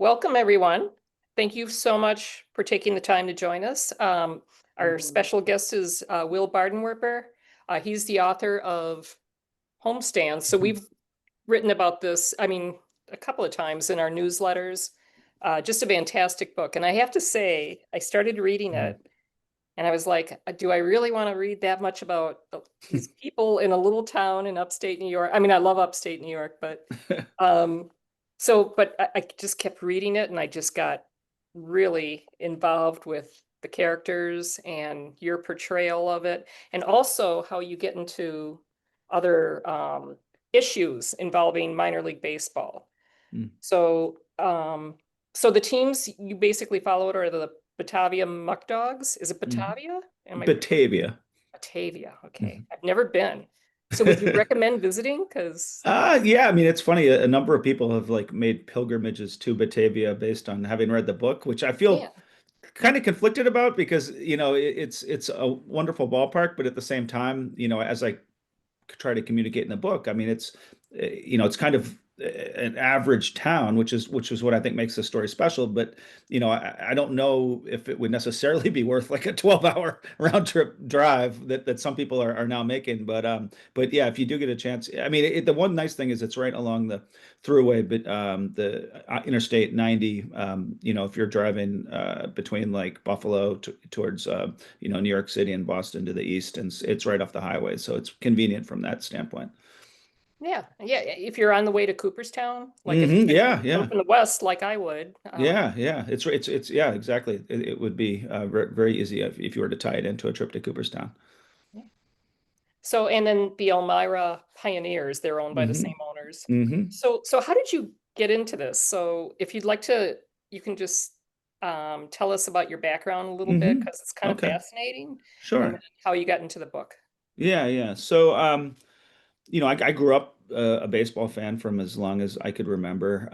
Welcome, everyone. Thank you so much for taking the time to join us. Our special guest is Will Bardenwerper. He's the author of Homestand. So we've written about this, a couple of times in our newsletters. Just a fantastic book. And I have to say, I started reading it and I was like, do I really want to read that much about these people in a little town in upstate New York? I mean, I love upstate New York, but um, but I just kept reading it and I just got really involved with the characters and your portrayal of it, and also how you get into other issues involving minor league baseball. Mm. So, so the teams you basically followed are the Batavia Muck Dogs. Is it Mhm. Batavia? Am I Batavia. Batavia? Okay, Mhm. I've never been. So would you recommend visiting? Because Yeah, I mean, it's funny. A number of people have like made pilgrimages to Batavia based on having read the book, which I yeah, feel kind of conflicted about because, it's a wonderful ballpark, but at the same time, as I try to communicate in the book. I mean, it's kind of an average town, which is what I think makes the story special. But I don't know if it would necessarily be worth like a 12-hour round trip drive that some people are now making. But yeah, if you do get a chance, I mean, the one nice thing is it's right along the throughway, but the Interstate 90. If you're driving between like Buffalo towards New York City and Boston to the east, and it's right off the highway, so it's convenient from that standpoint. yeah. If you're on the way to Cooperstown, like if Yeah, you come yeah, from the west, like I would, yeah. It's yeah, exactly. It would be very easy if you were to tie it into a trip to Cooperstown. yeah. So, and then the Elmira Pioneers, they're owned by the Hmm. same owners. Hmm. So how did you get into this? So if you'd like to, you can just tell us about your background a little bit Hmm. because it's kind of Okay, fascinating, and then sure. how you got into the book. Yeah. So, I grew up a baseball fan from as long as I could remember.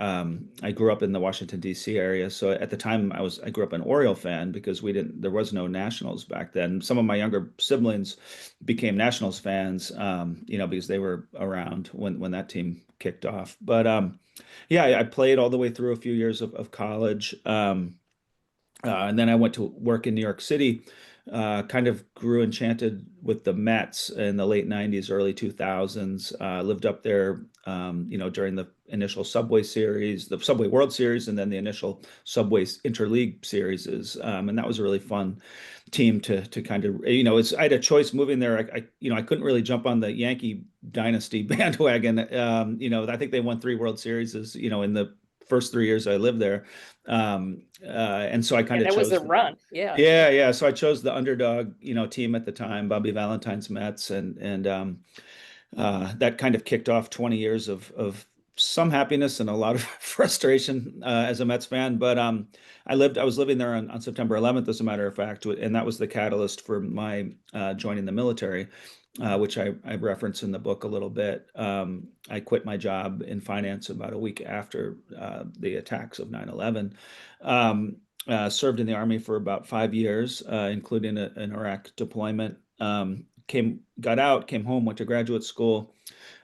I grew up in the Washington, D.C. area. So at the time I grew up an Oriole fan because there was no Nationals back then. Some of my younger siblings became Nationals fans, because they were around when that team kicked off. But yeah, I played all the way through a few years of college. And then I went to work in New York City. Kind of grew enchanted with the Mets in the late 90s, early 2000s. Lived up there, during the initial Subway series, the Subway World Series, and then the initial Subway Interleague series. And that was a really fun team to kind of, I had a choice moving there. I couldn't really jump on the Yankee dynasty bandwagon. I think they won three World Series, in the first 3 years I lived there. And so I Yeah, kind of that was a chose run. Yeah, yeah. So I chose the underdog, team at the time, Bobby Valentine's Mets, and that kind of kicked off 20 years of some happiness and a lot of frustration as a Mets fan. But I was living there on September 11th, as a matter of fact, and that was the catalyst for my joining the military, which I reference in the book a little bit. I quit my job in finance about a week after the attacks of 9/11. Served in the Army for about 5 years, including an Iraq deployment. Got out, came home, went to graduate school,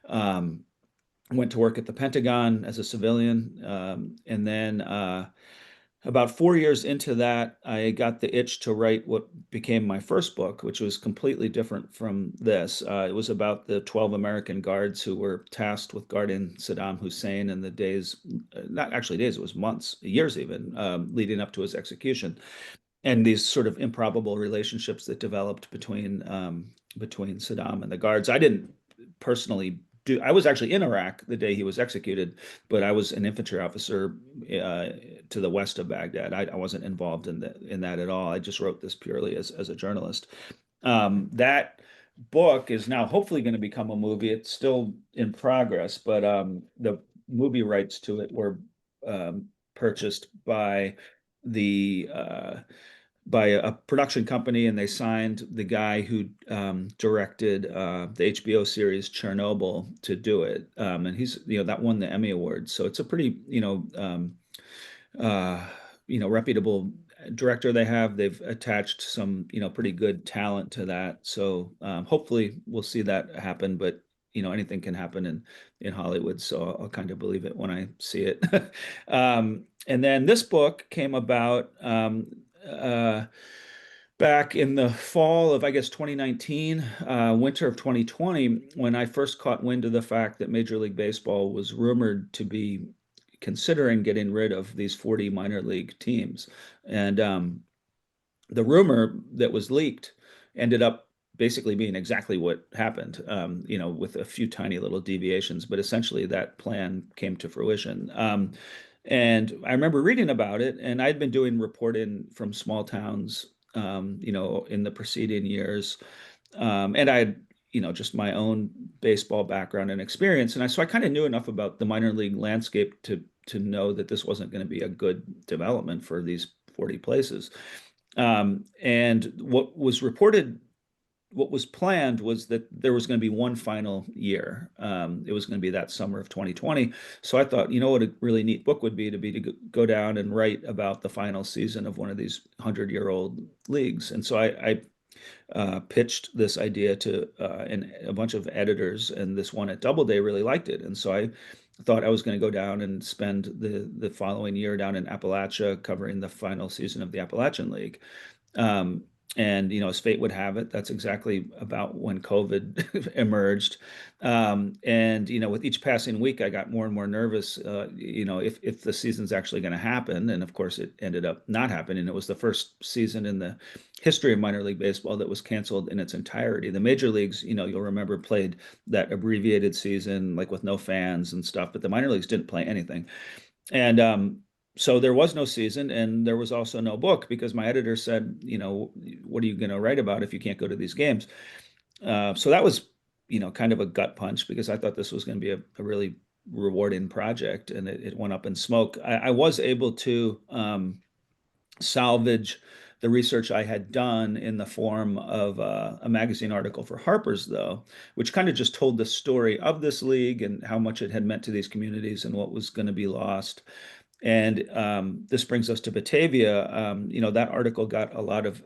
um, went to work at the Pentagon as a civilian, and then about 4 years into that, I got the itch to write what became my first book, which was completely different from this. It was about the 12 American guards who were tasked with guarding Saddam Hussein in the days, not actually days, it was months, years even, leading up to his execution, and these sort of improbable relationships that developed between Saddam and the guards. I didn't personally do. I was actually in Iraq the day he was executed, but I was an infantry officer to the west of Baghdad. I wasn't involved in that at all. I just wrote this purely as a journalist. That book is now hopefully going to become a movie. It's still in progress, but the movie rights to it were purchased the by a production company, and they signed the guy who directed the HBO series Chernobyl to do it. And he's, that won the Emmy Award. So it's a pretty, uh, reputable director they have. They've attached some, pretty good talent to that. So hopefully we'll see that happen. But anything can happen in Hollywood, so I'll kind of believe it when I see it. And then this book came about back in the fall of, I guess, 2019, winter of 2020, when I first caught wind of the fact that Major League Baseball was rumored to be considering getting rid of these 40 minor league teams. And the rumor that was leaked ended up basically being exactly what happened, with a few tiny little deviations, but essentially that plan came to fruition. And I remember reading about it, and I'd been doing reporting from small towns, in the preceding years. And I had, just my own baseball background and experience. And so I kind of knew enough about the minor league landscape to know that this wasn't going to be a good development for these 40 places. And what was planned was that there was going to be one final year. It was going to be that summer of 2020. So I thought, what a really neat book would be to go down and write about the final season of one of these 100-year-old leagues. And so I pitched this idea to and a bunch of editors, and this one at Doubleday really liked it. And so I thought I was going to go down and spend the following year down in Appalachia covering the final season of the Appalachian League. Um, and as fate would have it, that's exactly about when COVID emerged. And with each passing week, I got more and more nervous. If the season's actually going to happen, and of course, it ended up not happening. It was the first season in the history of minor league baseball that was canceled in its entirety. The major leagues, you'll remember, played that abbreviated season, like with no fans and stuff, but the minor leagues didn't play anything. And so there was no season, and there was also no book because my editor said, what are you going to write about if you can't go to these games? So that was, kind of a gut punch because I thought this was going to be a really rewarding project, and it went up in smoke. I was able to salvage the research I had done in the form of a magazine article for Harper's, though, which kind of just told the story of this league and how much it had meant to these communities and what was going to be lost. And this brings us to Batavia. That article got a lot of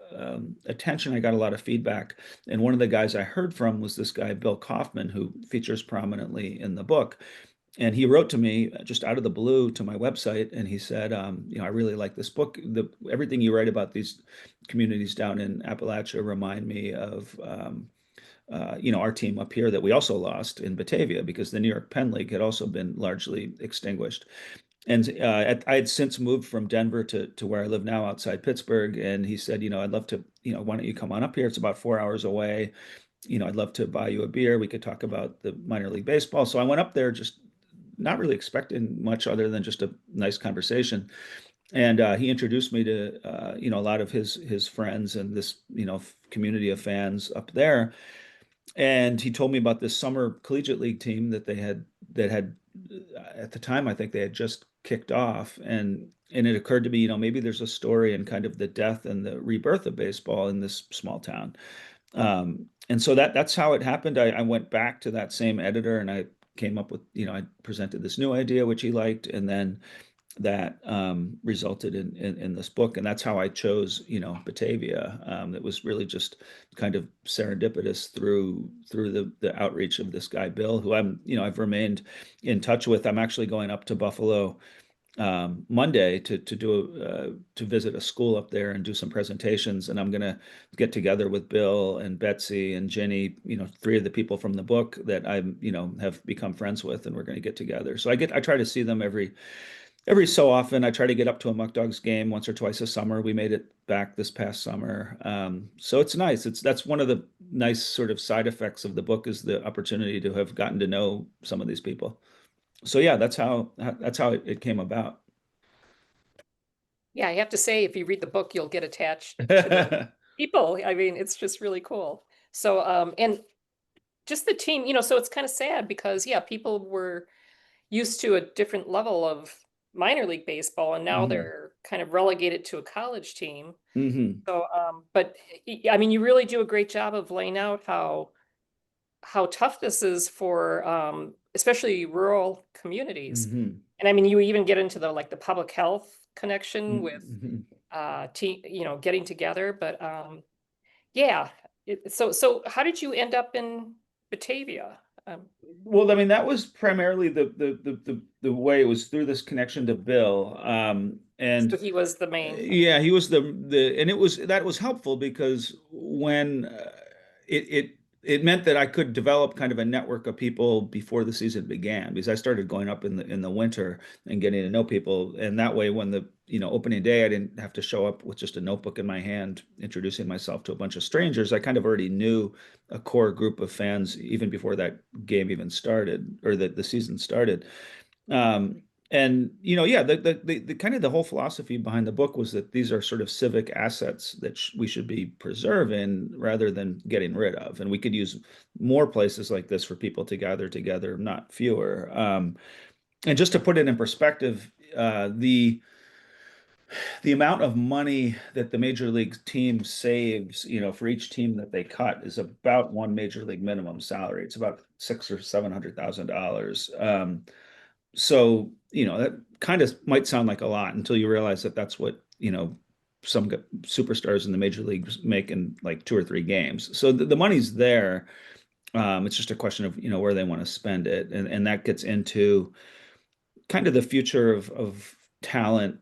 attention. I got a lot of feedback. And one of the guys I heard from was this guy, Bill Kaufman, who features prominently in the book. And he wrote to me just out of the blue to my website, and he said, I really like this book. Everything you write about these communities down in Appalachia remind me of, our team up here that we also lost in Batavia because the New York Penn League had also been largely extinguished. And I had since moved from Denver to where I live now outside Pittsburgh. And he said, I'd love to, why don't you come on up here? It's about 4 hours away. I'd love to buy you a beer. We could talk about the minor league baseball. So I went up there just not really expecting much other than just a nice conversation. And he introduced me to, a lot of his friends and this, community of fans up there. And he told me about this summer collegiate league team that had at the time, I think they had just kicked off. And it occurred to me, maybe there's a story in kind of the death and the rebirth of baseball in this small town. And so that's how it happened. I went back to that same editor and I came up with, I presented this new idea, which he liked. And then that resulted in this book, and that's how I chose, Batavia. It was really just kind of serendipitous through the outreach of this guy Bill, who I've remained in touch with. I'm actually going up to Buffalo Monday to visit a school up there and do some presentations, and I'm gonna get together with Bill and Betsy and Jenny, three of the people from the book that I have become friends with, and we're gonna get together. So I try to see them every so often. I try to get up to a Muck Dogs game once or twice a summer. We made it back this past summer. So it's nice. That's one of the nice sort of side effects of the book is the opportunity to have gotten to know some of these people. So yeah, that's how it came about. Yeah, I have to say, if you read the book, you'll get attached to the people. I mean, it's just really cool. So, and just the team, so it's kind of sad because, yeah, people were used to a different level of minor league baseball, and now hmm they're kind of relegated to a college team. hmm So, but I mean, you really do a great job of laying out how tough this is for especially rural communities. hmm And I mean, you even get into the public health connection with hmm getting together. But yeah, so how did you end up in Batavia? Um, Well, I mean, that was primarily the way it was through this connection to Bill. so And he was the main. yeah, he was the and it was that was helpful because when it it it meant that I could develop kind of a network of people before the season began because I started going up in the winter and getting to know people, and that way when the opening day I didn't have to show up with just a notebook in my hand introducing myself to a bunch of strangers. I kind of already knew a core group of fans even before that game even started or the season started. Um, and yeah, the kind of the whole philosophy behind the book was that these are sort of civic assets that we should be preserving rather than getting rid of. And we could use more places like this for people to gather together, not fewer. And just to put it in perspective, the amount of money that the major league team saves, for each team that they cut is about one major league minimum salary. It's about six or $700,000. So, that kind of might sound like a lot until you realize that that's what, some superstars in the major leagues make in like two or three games. So the money's there. It's just a question of, where they want to spend it. And that gets into kind of the future of talent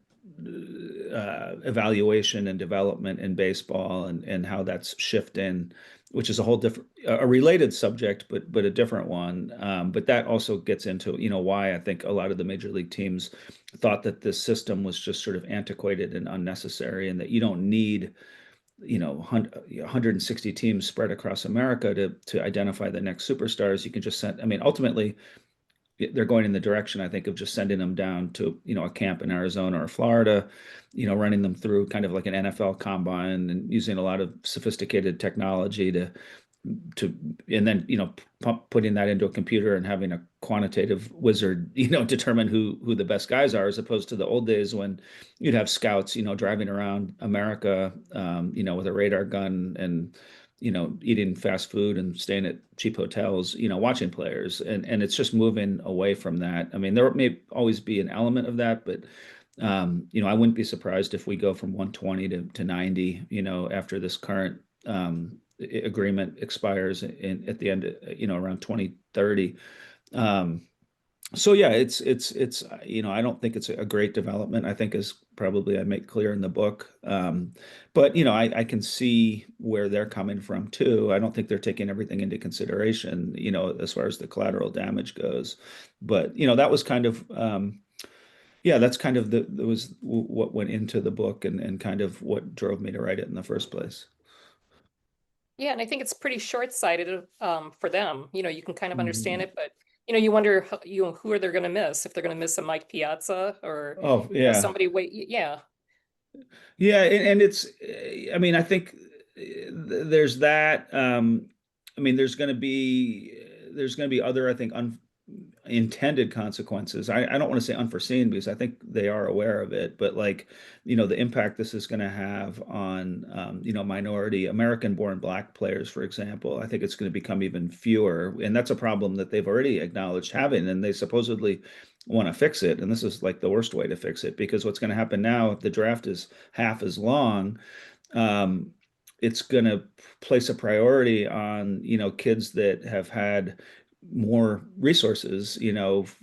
evaluation and development in baseball and how that's shifting, which is a whole different, a related subject, but a different one. But that also gets into, why I think a lot of the major league teams thought that this system was just sort of antiquated and unnecessary, and that you don't need, 160 teams spread across America to identify the next superstars. You can just send, I mean, ultimately they're going in the direction, I think, of just sending them down to, a camp in Arizona or Florida, running them through kind of like an NFL combine and using a lot of sophisticated technology to and then putting that into a computer and having a quantitative wizard determine who the best guys are, as opposed to the old days when you'd have scouts driving around America with a radar gun and eating fast food and staying at cheap hotels, watching players. And it's just moving away from that. I mean, there may always be an element of that, but I wouldn't be surprised if we go from 120 to 90, after this current agreement expires at the end, around 2030. So yeah, it's I don't think it's a great development. I think is probably I make clear in the book. But I can see where they're coming from too. I don't think they're taking everything into consideration, as far as the collateral damage goes. But that was kind of yeah, that's kind of that was what went into the book and kind of what drove me to write it in the first place. Yeah, and I think it's pretty short-sighted for them. You can kind of understand Mhm. it, but you wonder who are they going to miss if they're going to miss a Mike Piazza or Oh yeah. somebody wait. Yeah, Yeah, and it's, I mean, I think there's that. I mean, there's going to be other, I think, unintended consequences. I don't want to say unforeseen because I think they are aware of it, but like, the impact this is going to have on, minority American-born Black players, for example. I think it's going to become even fewer, and that's a problem that they've already acknowledged having, and they supposedly want to fix it. And this is like the worst way to fix it because what's going to happen now if the draft is half as long, um, it's going to place a priority on kids that have had more resources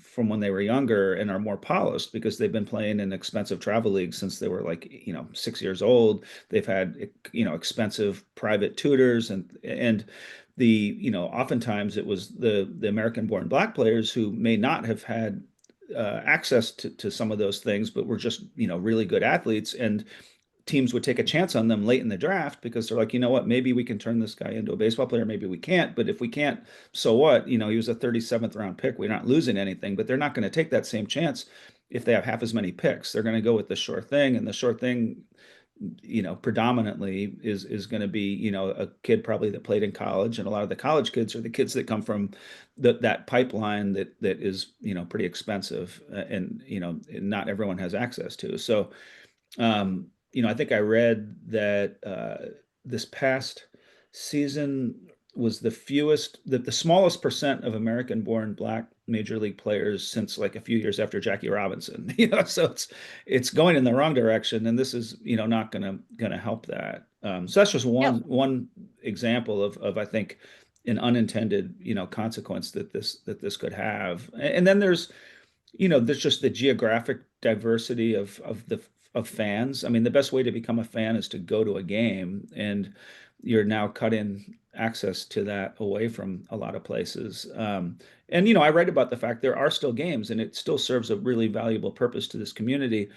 from when they were younger and are more polished because they've been playing in expensive travel leagues since they were like 6 years old. They've had expensive private tutors and the oftentimes it was the American born Black players who may not have had access to some of those things, but were just really good athletes, and teams would take a chance on them late in the draft because they're like, what, maybe we can turn this guy into a baseball player, maybe we can't. But if we can't, so what? He was a 37th round pick. We're not losing anything, but they're not going to take that same chance if they have half as many picks. They're going to go with the sure thing, and the sure thing predominantly is going to be a kid probably that played in college, and a lot of the college kids are the kids that come from that pipeline that is pretty expensive, and not everyone has access to. So I think I read that this past season was the smallest percent of American-born Black major league players since like a few years after Jackie Robinson. So it's going in the wrong direction, and this is not gonna help that. So that's just yeah, one example of I think an unintended, consequence that this could have. And then there's just the geographic diversity of fans. I mean, the best way to become a fan is to go to a game, and you're now cutting access to that away from a lot of places. And I write about the fact there are still games, and it still serves a really valuable purpose to this community,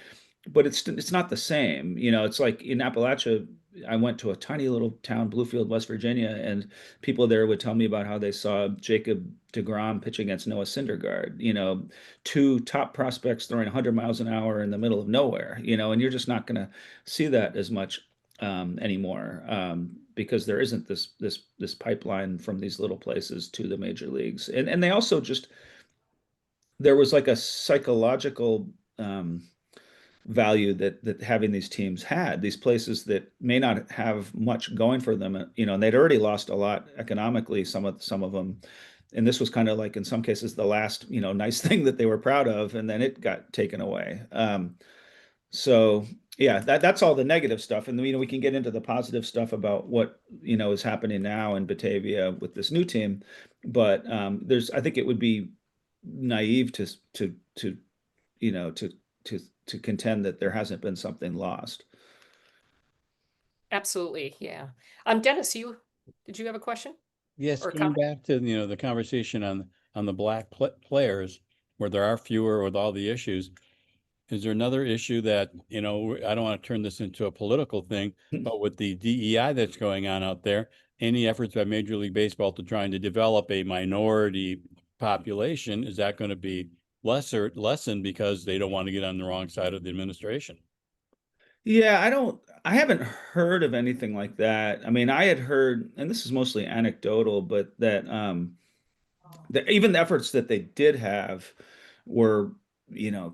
but it's not the same. It's like in Appalachia, I went to a tiny little town, Bluefield, West Virginia, and people there would tell me about how they saw Jacob deGrom pitch against Noah Syndergaard, two top prospects throwing 100 miles an hour in the middle of nowhere, and you're just not going to see that as much anymore, because there isn't this pipeline from these little places to the major leagues. And they also just, there was like a psychological value that having these teams had, these places that may not have much going for them, and they'd already lost a lot economically, some of them. And this was kind of like, in some cases, the last, nice thing that they were proud of, and then it got taken away. So yeah, that's all the negative stuff. And we can get into the positive stuff about what, is happening now in Batavia with this new team. But I think it would be naive to you know, to to to contend that there hasn't been something lost. Absolutely, yeah. Dennis, did you have a question Yes, or a going comment? back to, the conversation on the black players, where there are fewer with all the issues. Is there another issue that, I don't want to turn this into a political thing, but with the DEI that's going on out there, any efforts by Major League Baseball to trying to develop a minority population, is that going to be lessened because they don't want to get on the wrong side of the administration? Yeah, I haven't heard of anything like that. I mean, I had heard, and this is mostly anecdotal, but that even the efforts that they did have were, you know,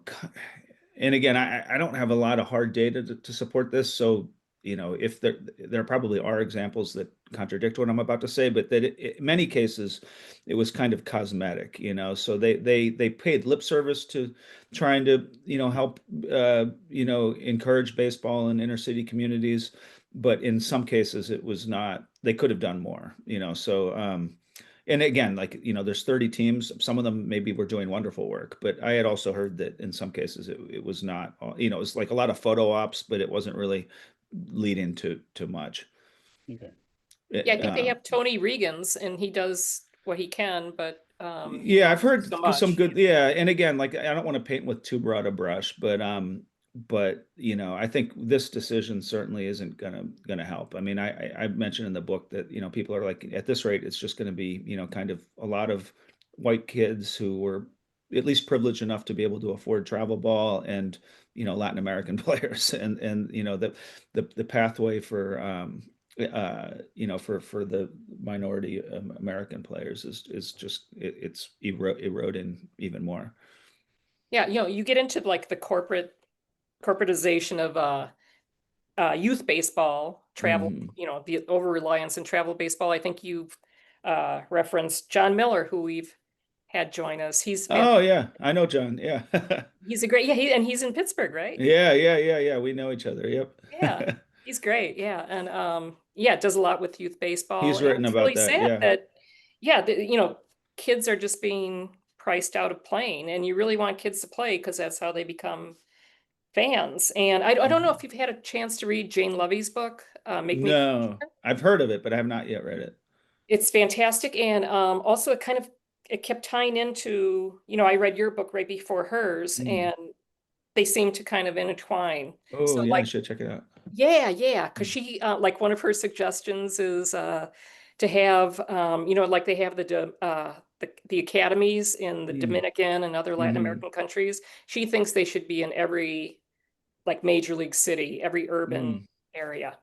and again, I don't have a lot of hard data to support this. So, if there probably are examples that contradict what I'm about to say, but that in many cases it was kind of cosmetic, so they paid lip service to trying to, help, encourage baseball in inner city communities. But in some cases it was not, they could have done more, so, and again, like, there's 30 teams. Some of them maybe were doing wonderful work, but I had also heard that in some cases it was not, it was like a lot of photo ops, but it wasn't really leading to much. Okay. Yeah, I think they Um, have Tony Regan's and he does what he can, but Yeah, I've heard so some much. good. Yeah, and again, like, I don't want to paint with too broad a brush, but I think this decision certainly isn't gonna help. I mean, I mentioned in the book that people are like, at this rate, it's just going to be kind of a lot of white kids who were at least privileged enough to be able to afford travel ball, and Latin American players, and the pathway for for the minority American players is just it's eroding even more. Yeah, you get into like the corporatization of youth baseball, travel, Mhm. the over reliance in travel baseball. I think you've referenced John Miller, who we've had join us. He's Oh fantastic. yeah, I know John. Yeah. He's a great, yeah, and he's in Pittsburgh, right? Yeah. We know each other. Yeah, Yep. he's great. Yeah, and yeah, does a lot with youth baseball, He's and written it's about really that. sad Yeah. that yeah, kids are just being priced out of playing, and you really want kids to play because that's how they become fans. And I don't know Mhm. if you've had a chance to read Jane Lovey's book, Make Me a No, Commissioner. I've heard of it, but I have not yet read it. It's fantastic, and also it kept tying into, I read your book right before hers, Mm. and they seem to kind of intertwine. Oh So yeah, I like, should check it out. yeah, because Mm. she like one of her suggestions is to have like they have the academies in the Mm. Dominican and other Latin Hmm. American countries. She thinks they should be in every like major league city, every urban Mm. area,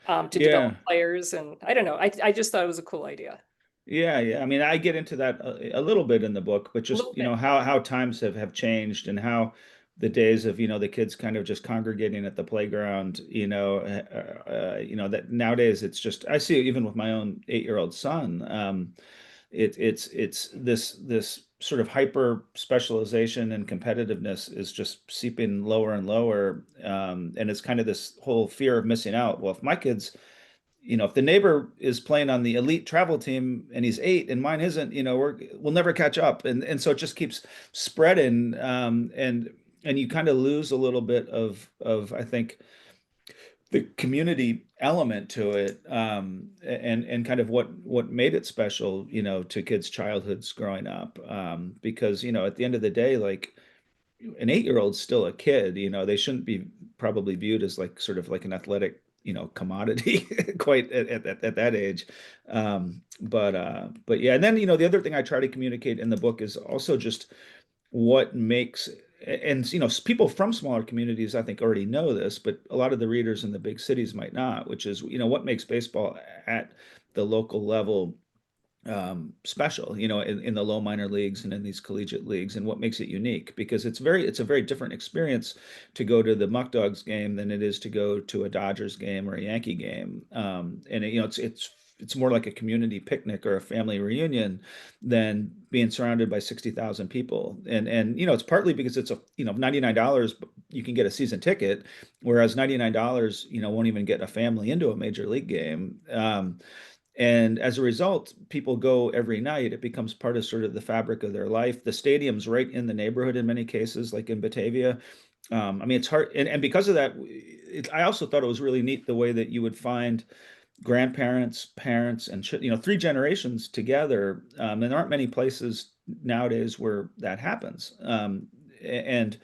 to develop Yeah. players. And I don't know, I just thought it was a cool idea. Yeah. I mean, I get into that a little bit in the book, but A just, little bit. how times have changed, and how the days of, the kids kind of just congregating at the playground, that nowadays it's just, I see it even with my own 8-year-old son. It's this sort of hyper specialization and competitiveness is just seeping lower and lower. And it's kind of this whole fear of missing out. Well, if my kids, if the neighbor is playing on the elite travel team and he's 8 and mine isn't, we'll never catch up. And so it just keeps spreading. And you kind of lose a little bit of, I think, the community element to it, and kind of what made it special, to kids' childhoods growing up. Because, at the end of the day, like, an 8-year-old's still a kid, they shouldn't be probably viewed as like sort of like an athletic, commodity quite at that age. But yeah, and then, the other thing I try to communicate in the book is also just what makes, and people from smaller communities I think already know this, but a lot of the readers in the big cities might not, which is, what makes baseball at the local level special, in the low minor leagues and in these collegiate leagues, and what makes it unique, because it's a very different experience to go to the Muck Dogs game than it is to go to a Dodgers game or a Yankee game. And it's more like a community picnic or a family reunion than being surrounded by 60,000 people. And it's partly because it's $99 you can get a season ticket, whereas $99 won't even get a family into a major league game. And as a result, people go every night. It becomes part of sort of the fabric of their life. The stadium's right in the neighborhood in many cases, like in Batavia. I mean, it's hard. And because of that, I also thought it was really neat the way that you would find grandparents, parents, and 3 generations together. And there aren't many places nowadays where that happens. And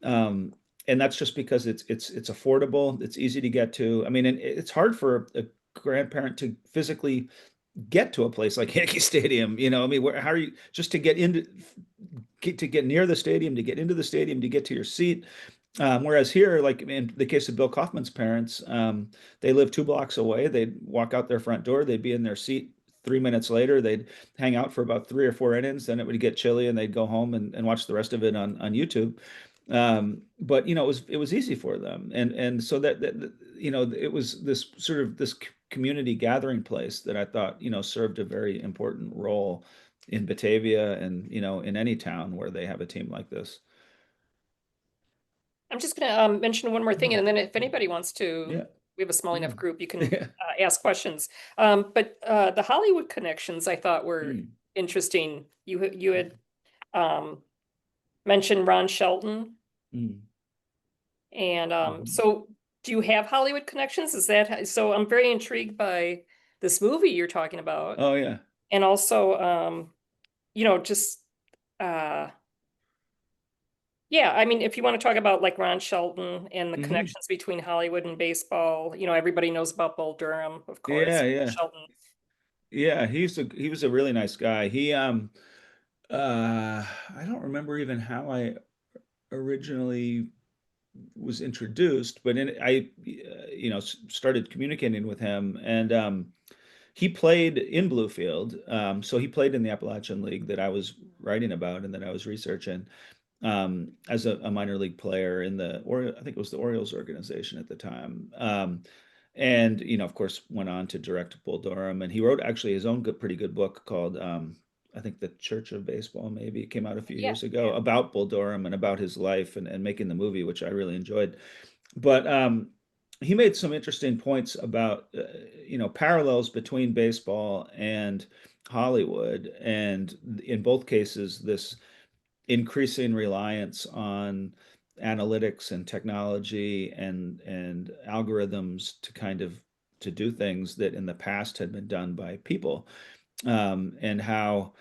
um, and that's just because it's affordable, it's easy to get to. I mean, and it's hard for a grandparent to physically get to a place like Yankee Stadium. I mean, how are you just to get near the stadium, to get into the stadium, to get to your seat? Whereas here, like in the case of Bill Kaufman's parents, they live 2 blocks away. They'd walk out their front door, they'd be in their seat 3 minutes later. They'd hang out for about 3 or 4 innings, then it would get chilly, and they'd go home and watch the rest of it on YouTube. But it was easy for them, and so that it was this sort of this community gathering place that I thought served a very important role in Batavia, and in any town where they have a team like this. I'm just going to mention one more thing, and then if anybody wants to, Yeah. we have a small enough Yeah. group, you can Yeah. ask questions. But the Hollywood connections I thought were interesting. You had mentioned Ron Shelton, Mm. and Mhm. so do you have Hollywood connections? Is that so? I'm very intrigued by this movie you're talking about, Oh yeah. and also just uh yeah, I mean, if you want to talk about like Ron Shelton and the Hmm. connections between Hollywood and baseball, everybody knows about Bull Durham, of Yeah, course. yeah. Shelton. Yeah, he was a really nice guy. I don't remember even how I originally was introduced, but I started communicating with him, and he played in Bluefield. So he played in the Appalachian League that I was writing about and that I was researching, as a minor league player in I think it was the Orioles organization at the time. And of course, went on to direct Bull Durham, and he wrote actually his own pretty good book called, I think, The Church of Baseball. Maybe it came out a few Yeah, years ago yeah. about Bull Durham and about his life, and making the movie, which I really enjoyed. But he made some interesting points about parallels between baseball and Hollywood, and in both cases, this increasing reliance on analytics and technology and algorithms to kind of to do things that in the past had been done by people, and how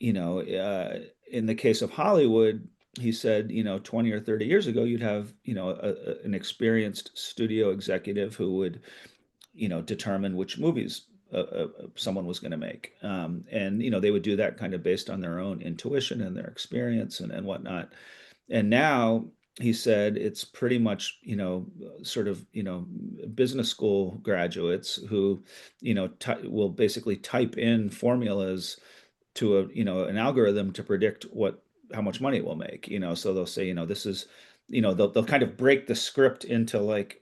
in the case of Hollywood, he said 20 or 30 years ago you'd have an experienced studio executive who would determine which movies someone was going to make. And they would do that kind of based on their own intuition and their experience and whatnot. And now he said it's pretty much sort of business school graduates who will basically type in formulas to an algorithm to predict how much money it will make. So they'll say this is they'll kind of break the script into like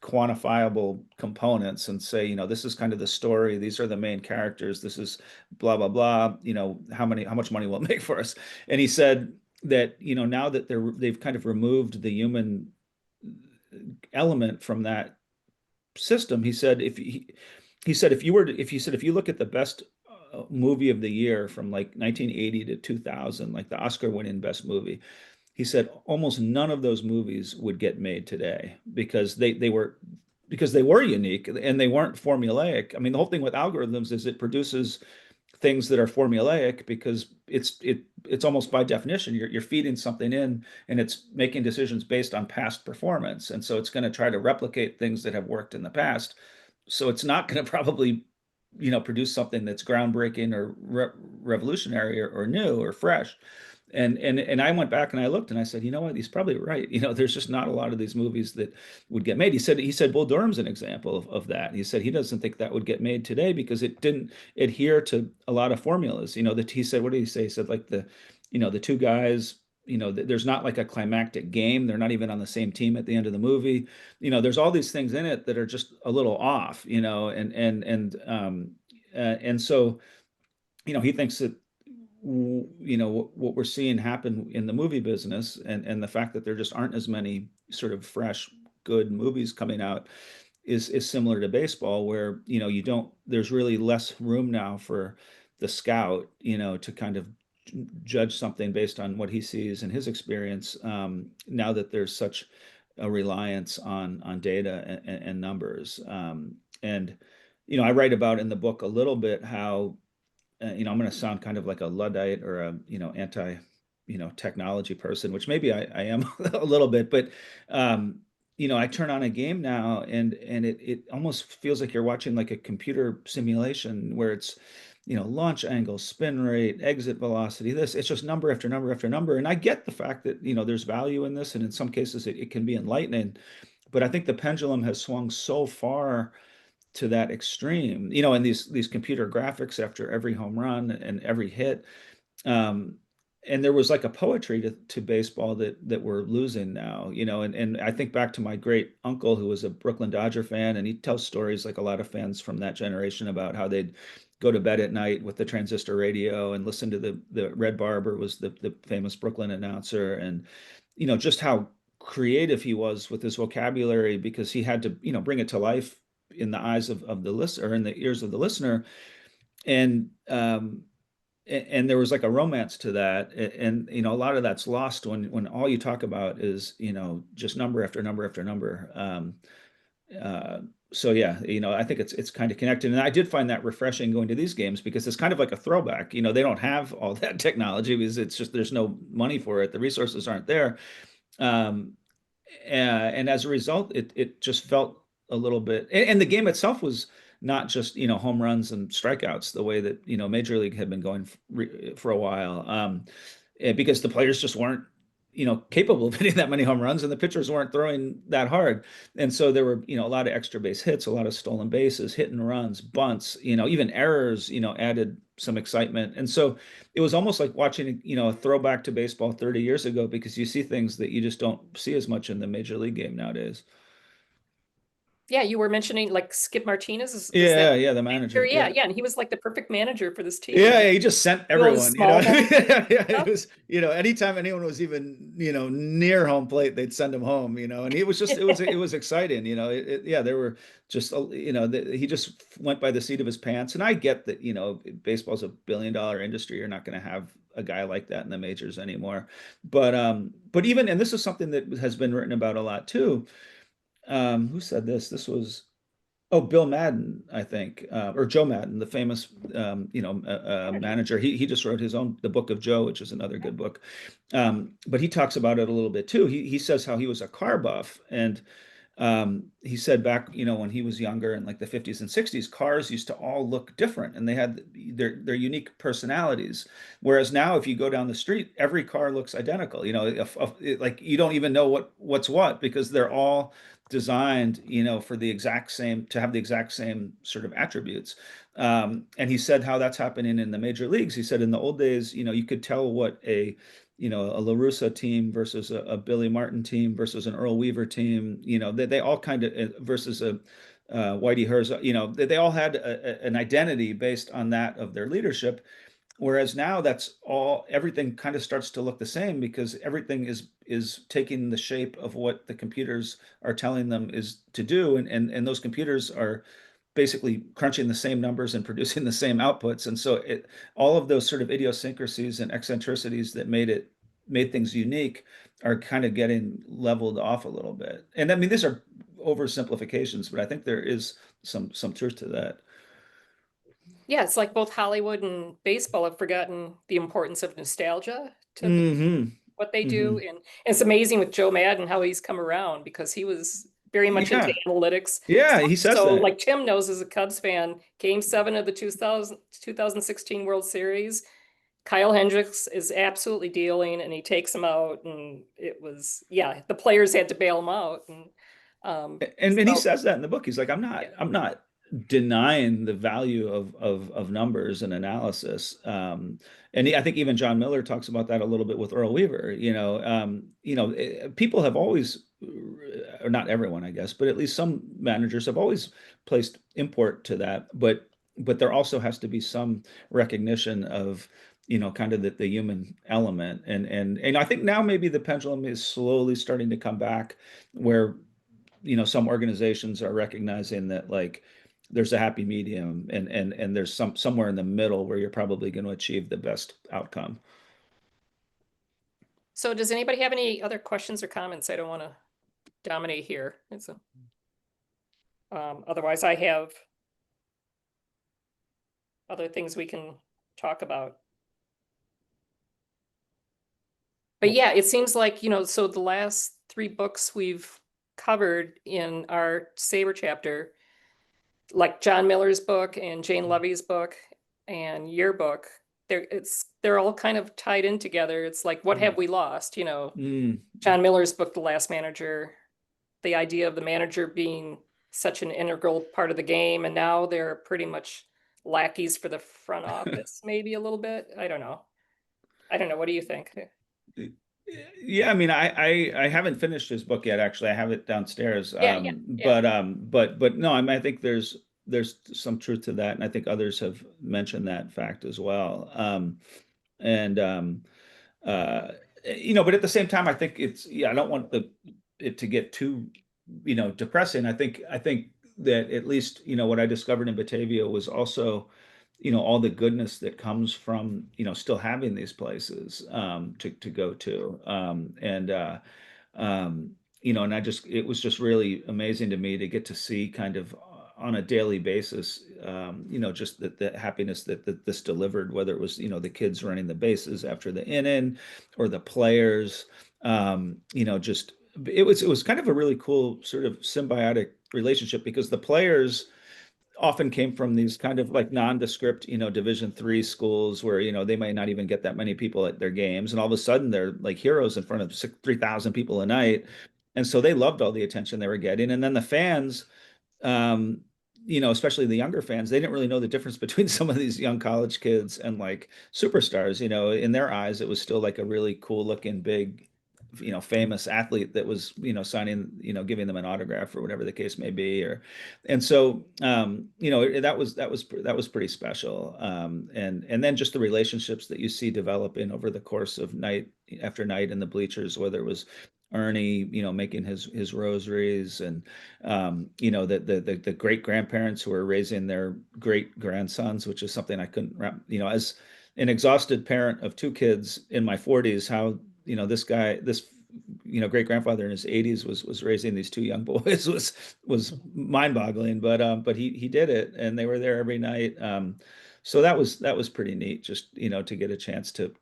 quantifiable components and say, this is kind of the story. These are the main characters. This is blah, blah, blah. How much money will it make for us? And he said that, now that they've kind of removed the human element from that system. He said he said if you were to, if you said if you look at the best movie of the year from like 1980 to 2000, like the Oscar-winning best movie, he said almost none of those movies would get made today because they were unique and they weren't formulaic. I mean, the whole thing with algorithms is it produces things that are formulaic because it's almost by definition you're feeding something in and it's making decisions based on past performance, and so it's going to try to replicate things that have worked in the past. So it's not going to probably produce something that's groundbreaking or revolutionary or new or fresh. And I went back and I looked and I said, you know what, he's probably right. There's just not a lot of these movies that would get made. He said Bull Durham's an example of that. He said he doesn't think that would get made today because it didn't adhere to a lot of formulas. That he said, what did he say? He said like the two guys, there's not like a climactic game. They're not even on the same team at the end of the movie. There's all these things in it that are just a little off, and so he thinks that what we're seeing happen in the movie business and the fact that there just aren't as many sort of fresh good movies coming out is similar to baseball, where there's really less room now for the scout to kind of judge something based on what he sees and his experience, now that there's such a reliance on data and numbers. And I write about in the book a little bit how I'm going to sound kind of like a Luddite or a anti technology person, which maybe I am a little bit, but I turn on a game now and it almost feels like you're watching like a computer simulation where it's launch angle, spin rate, exit velocity. It's just number after number after number. And I get the fact that there's value in this, and in some cases it can be enlightening, but I think the pendulum has swung so far to that extreme, and these computer graphics after every home run and every hit. And there was like a poetry to baseball that we're losing now, and I think back to my great uncle who was a Brooklyn Dodger fan, and he tells stories like a lot of fans from that generation about how they'd go to bed at night with the transistor radio and listen to the Red Barber was the famous Brooklyn announcer, and just how creative he was with his vocabulary because he had to bring it to life in the eyes of the listener, or in the ears of the listener. And there was like a romance to that, and a lot of that's lost when all you talk about is just number after number after number. So yeah, I think it's kind of connected, and I did find that refreshing going to these games because it's kind of like a throwback. They don't have all that technology because it's just there's no money for it, the resources aren't there. um, and as a result, it just felt a little bit. And the game itself was not just home runs and strikeouts the way that Major League had been going for a while, because the players just weren't capable of hitting that many home runs, and the pitchers weren't throwing that hard, and so there were a lot of extra base hits, a lot of stolen bases, hit and runs, bunts, even errors added some excitement. And so it was almost like watching a throwback to baseball 30 years ago, because you see things that you just don't see as much in the Major League game nowadays. Yeah, you were mentioning like Skip Martinez is Yeah, that yeah, the manager. yeah, yeah, and he was like the perfect manager for this team. Yeah, he just sent everyone. small ball Yeah, it was, anytime anyone was even, near home plate, they'd send him home, and it was just, it was exciting, yeah, there were just, he just went by the seat of his pants. And I get that, baseball's $1 billion industry. You're not going to have a guy like that in the majors anymore. But even, and this is something that has been written about a lot too. Who said this? This was, oh, Bill Madden, I think, or Joe Madden, the famous, manager. He just wrote the Book of Joe, which is another good book. But he talks about it a little bit too. He says how he was a car buff, and he said back, when he was younger in like the 50s and 60s, cars used to all look different, and they had their unique personalities. Whereas now, if you go down the street, every car looks identical. Like you don't even know what's what, because they're all designed, for the exact same, to have the exact same sort of attributes. And he said how that's happening in the major leagues. He said in the old days, you could tell what a La Russa team versus a Billy Martin team versus an Earl Weaver team, they all kind of, versus a Whitey Herzog, they all had an identity based on that of their leadership. Whereas now that's all, everything kind of starts to look the same because everything is taking the shape of what the computers are telling them is to do, and those computers are basically crunching the same numbers and producing the same outputs. And so all of those sort of idiosyncrasies and eccentricities that made things unique are kind of getting leveled off a little bit. And I mean, these are oversimplifications, but I think there is some truth to that. Yeah, it's like both Hollywood and baseball have forgotten the importance of nostalgia to Hmm. what they Hmm. do. And it's amazing with Joe Madden how he's come around because he was very much into Yeah. analytics. Yeah, he says So, that. like Tim knows as a Cubs fan, Game 7 of the 2016 World Series, Kyle Hendricks is absolutely dealing and he takes him out. And it was, yeah, the players had to bail him out. And he So, says that in the book. He's like, yeah. I'm not denying the value of numbers and analysis. And I think even John Miller talks about that a little bit with Earl Weaver. People have always, or not everyone, I guess, but at least some managers have always placed import to that. But there also has to be some recognition of, kind of the human element. And I think now maybe the pendulum is slowly starting to come back where some organizations are recognizing that, like, there's a happy medium, and there's somewhere in the middle where you're probably going to achieve the best outcome. So does anybody have any other questions or comments? I don't want to dominate here. Otherwise I have other things we can talk about. But yeah, it seems like, so the last 3 books we've covered in our SABR chapter, like John Miller's book and Jane Levy's book and your book, they're all kind of tied in together. It's like, what have we lost? Mm. John Miller's book, The Last Manager, the idea of the manager being such an integral part of the game, and now they're pretty much lackeys for the front office, maybe a little bit. I don't know. What do you think? Yeah, I mean, I haven't finished his book yet. Actually, I have it downstairs. Yeah. But no, I mean, I think there's some truth to that, and I think others have mentioned that fact as well. And uh, but at the same time, I think I don't want it to get too, depressing. I think that at least, what I discovered in Batavia was also, all the goodness that comes from, still having these places to go to. And it was just really amazing to me to get to see kind of on a daily basis, just the happiness that this delivered, whether it was, the kids running the bases after the inning or the players, just it was kind of a really cool sort of symbiotic relationship because the players often came from these kind of like nondescript, Division 3 schools where, they might not even get that many people at their games. And all of a sudden they're like heroes in front of 3,000 people a night. And so they loved all the attention they were getting. And then the fans, um, especially the younger fans, they didn't really know the difference between some of these young college kids and like superstars. In their eyes, it was still like a really cool looking, big, famous athlete that was, signing, giving them an autograph or whatever the case may be. And so, that was pretty special. And then just the relationships that you see developing over the course of night after night in the bleachers, whether it was Ernie, making his rosaries, and the great grandparents who are raising their great grandsons, which is something I couldn't wrap, as an exhausted parent of 2 kids in my 40s, how, this great grandfather in his 80s was raising these 2 young boys was mind-boggling, but he did it, and they were there every night. So that was pretty neat, just to get a chance to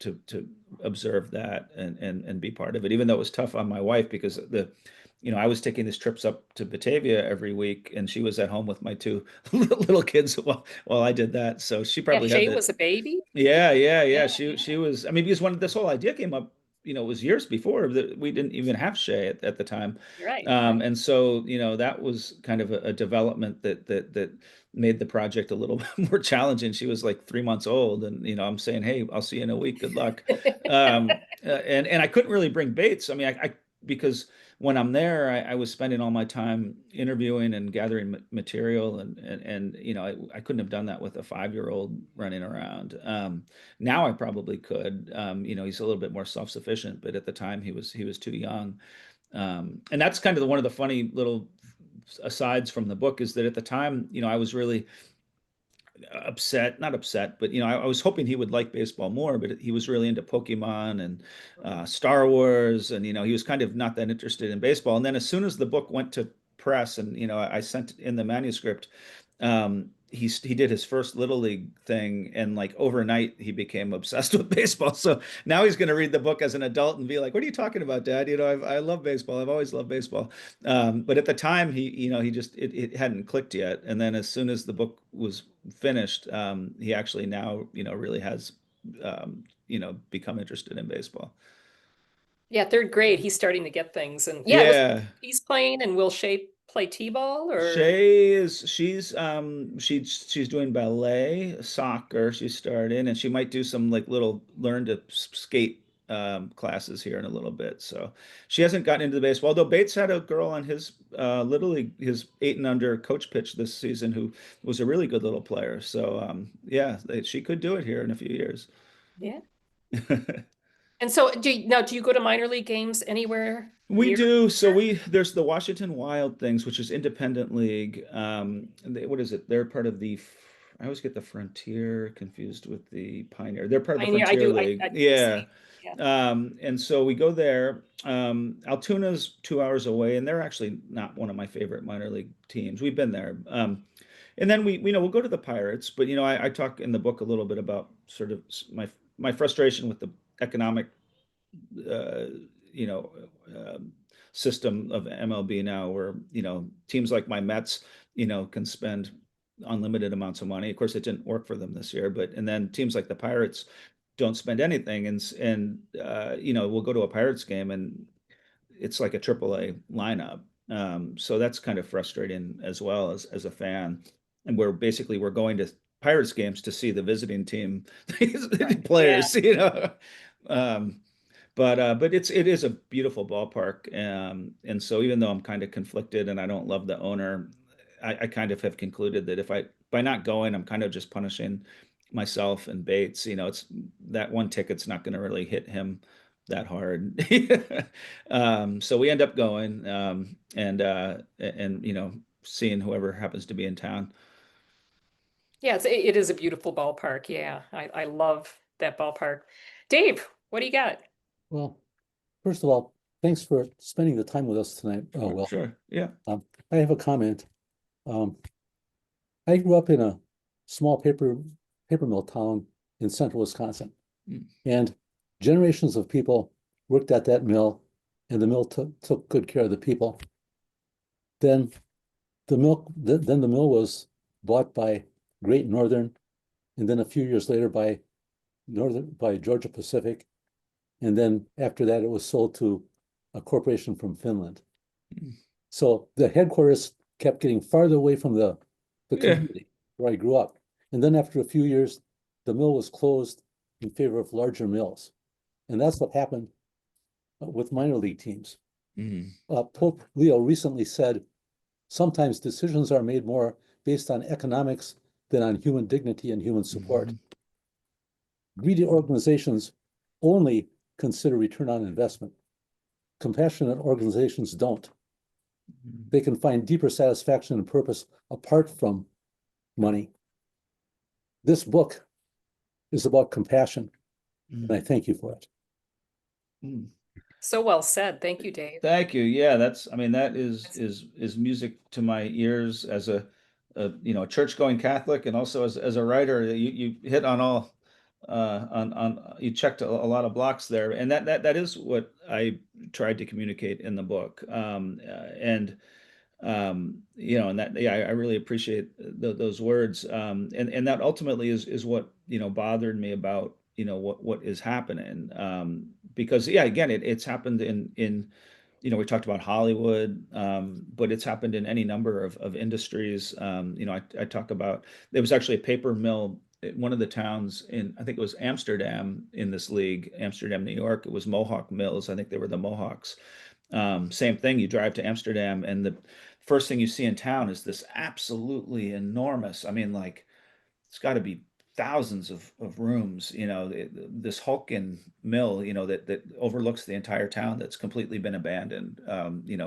observe that and be part of it, even though it was tough on my wife because I was taking these trips up to Batavia every week, and she was at home with my 2 little kids while I did that. So she Yeah, probably had Shay that. was a baby. Yeah. Yeah, She was. I mean, because when this whole idea came up, it was years before that we didn't even have Shay at the time, you're right. and so that was kind of a development that made the project a little more challenging. She was like 3 months old, and I'm saying, hey, I'll see you in a week. Good luck. And I couldn't really bring Bates. I mean, I because when I'm there, I was spending all my time interviewing and gathering material, and you know, I couldn't have done that with a 5-year-old running around. Now I probably could. You know, he's a little bit more self-sufficient, but at the time he was too young. And that's kind of one of the funny little asides from the book, is that at the time, you know, I was really upset, not upset, but you know, I was hoping he would like baseball more, but he was really into Pokemon and Star Wars, and you know, he was kind of not that interested in baseball. And then as soon as the book went to press, and you know, I sent in the manuscript, he did his first little league thing, and like overnight he became obsessed with baseball. So now he's going to read the book as an adult and be like, "What are you talking about, Dad? You know, I love baseball. I've always loved baseball." But at the time, you know, he just it hadn't clicked yet. And then as soon as the book was finished, he actually now, you know, really has, you know, become interested in baseball. Yeah, third grade, he's starting to get things. And yeah, Yeah. he's playing, and will Shay play T-ball or? She's doing ballet, soccer. She's starting, and she might do some like little learn to skate classes here in a little bit. So she hasn't gotten into the baseball. Although Bates had a girl on his little league, his 8 and under coach pitch this season, who was a really good little player. So yeah, she could do it here in a few years. Yeah. And so do you go to minor league games anywhere We near do. So here? there's the Washington Wild Things, which is independent league. What is it? They're part of I always get the Frontier confused with the Pioneer. They're part of the I Frontier do. League. I do the Yeah. same. Yeah. And so we go there. Altoona's 2 hours away, and they're actually not one of my favorite minor league teams. We've been there. And then we know we'll go to the Pirates, but you know, I talk in the book a little bit about sort of my frustration with the economic uh, you know, system of MLB now, where you know, teams like my Mets, you know, can spend unlimited amounts of money. Of course, it didn't work for them this year, but and then teams like the Pirates don't spend anything, and you know, we'll go to a Pirates game and it's like a AAA lineup. So that's kind of frustrating as well as a fan. And we're going to Pirates games to see the visiting team Right. Yeah. players, you know. Um, but it is a beautiful ballpark, and so even though I'm kind of conflicted and I don't love the owner, I kind of have concluded that if I by not going, I'm kind of just punishing myself and Bates. You know, it's that one ticket's not going to really hit him that hard. So we end up going, and you know, seeing whoever happens to be in town. Yeah, it is a beautiful ballpark. Yeah, I love that ballpark. Dave, what do you got? Well, first of all, thanks for spending the time with us tonight. Oh, well, Sure, yeah. I have a comment. I grew up in a small paper mill town in central Wisconsin, Mm. and generations of people worked at that mill, and the mill took good care of the people. Then then the mill was bought by Great Northern, and then a few years later by Georgia Pacific. And then after that, it was sold to a corporation from Finland. Mm. So the headquarters kept getting farther away from the Yeah. community where I grew up. And then after a few years, the mill was closed in favor of larger mills. And that's what happened with minor league teams. Mm. Pope Leo recently said, sometimes decisions are made more based on economics than on human dignity and human support. Greedy organizations only consider return on investment. Compassionate organizations don't. They can find deeper satisfaction and purpose apart from money. This book is about compassion, and I thank you for it. Mm. So well said. Thank you, Dave. Thank you. Yeah, I mean, that is music to my ears as a you know, church-going Catholic, and also as a writer. You hit on all on you checked a lot of blocks there, and that is what I tried to communicate in the book. And you know, and that, yeah, I really appreciate those words. And that ultimately is what, you know, bothered me about, you know, what is happening. Because yeah, again, it's happened in, you know, we talked about Hollywood, but it's happened in any number of industries. You know, I talk about, there was actually a paper mill in one of the towns in, I think it was Amsterdam, in this league, Amsterdam, New York. It was Mohawk Mills. I think they were the Mohawks. Same thing, you drive to Amsterdam and the first thing you see in town is this absolutely enormous, I mean, like, it's got to be thousands of rooms, this Hulkin mill, that overlooks the entire town that's completely been abandoned.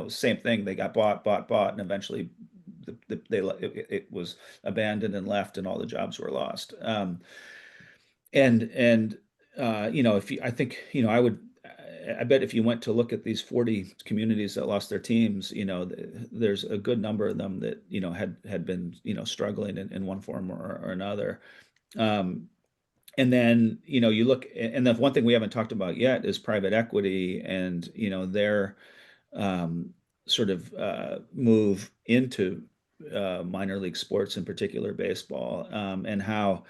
Same thing, they got bought, and eventually it was abandoned and left, and all the jobs were lost. And if you, I think, I bet if you went to look at these 40 communities that lost their teams, there's a good number of them that, had been, struggling in one form or another. And then, you look, and the one thing we haven't talked about yet is private equity and, their sort of move into minor league sports, in particular baseball, and how,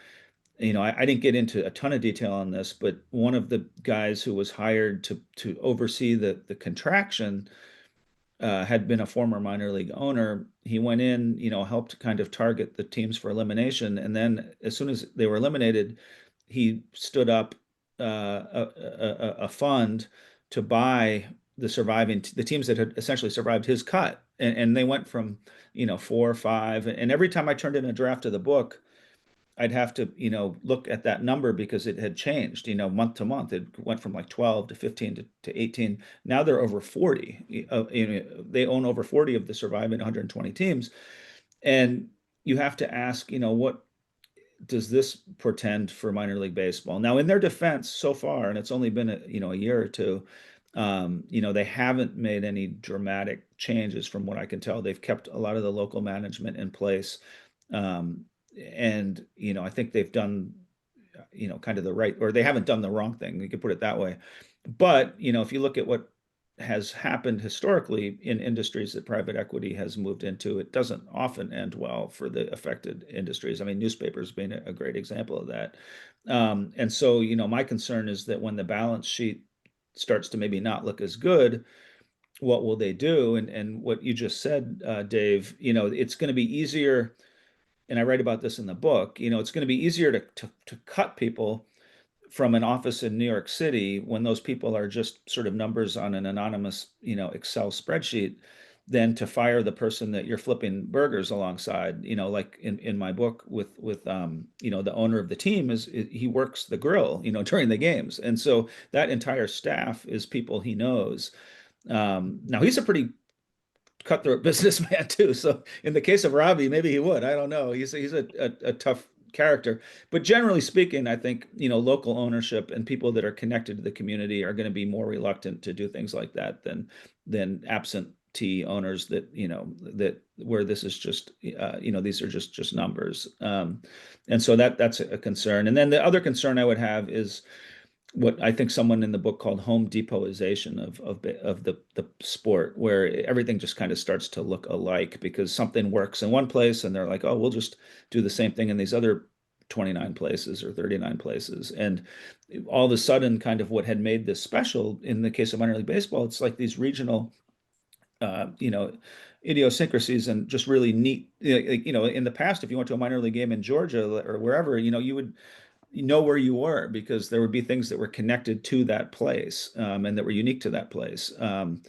I didn't get into a ton of detail on this, but one of the guys who was hired to oversee the contraction had been a former minor league owner. He went in, helped kind of target the teams for elimination, and then as soon as they were eliminated, he stood up a fund to buy the teams that had essentially survived his cut, and they went from 4 or 5, and every time I turned in a draft of the book, I'd have to, look at that number because it had changed, month to month. It went from like 12 to 15 to 18. Now they're over 40. They own over 40 of the surviving 120 teams. And you have to ask, what does this portend for minor league baseball? Now, in their defense so far, and it's only been a year or two, they haven't made any dramatic changes from what I can tell. They've kept a lot of the local management in place. And I think they've done kind of the right, or they haven't done the wrong thing, you could put it that way. But if you look at what has happened historically in industries that private equity has moved into, it doesn't often end well for the affected industries. I mean, newspapers being a great example of that. And so my concern is that when the balance sheet starts to maybe not look as good, what will they do? And what you just said, Dave, it's going to be easier, and I write about this in the book, it's going to be easier to cut people from an office in New York City when those people are just sort of numbers on an anonymous, Excel spreadsheet, than to fire the person that you're flipping burgers alongside. Like in my book with the owner of the team he works the grill, during the games. And so that entire staff is people he knows. Now he's a pretty cutthroat businessman too. So in the case of Robbie, maybe he would. I don't know. He's a tough character. But generally speaking, I think local ownership and people that are connected to the community are going to be more reluctant to do things like that than absentee owners that that where this is just these are just numbers. And so that's a concern. And then the other concern I would have is what I think someone in the book called home depoization of the sport, where everything just kind of starts to look alike because something works in one place and they're like, oh, we'll just do the same thing in these other 29 places or 39 places. And all of a sudden, kind of what had made this special in the case of minor league baseball, it's like these regional idiosyncrasies and just really neat, in the past, if you went to a minor league game in Georgia or wherever, you would know where you were because there would be things that were connected to that place, and that were unique to that place. And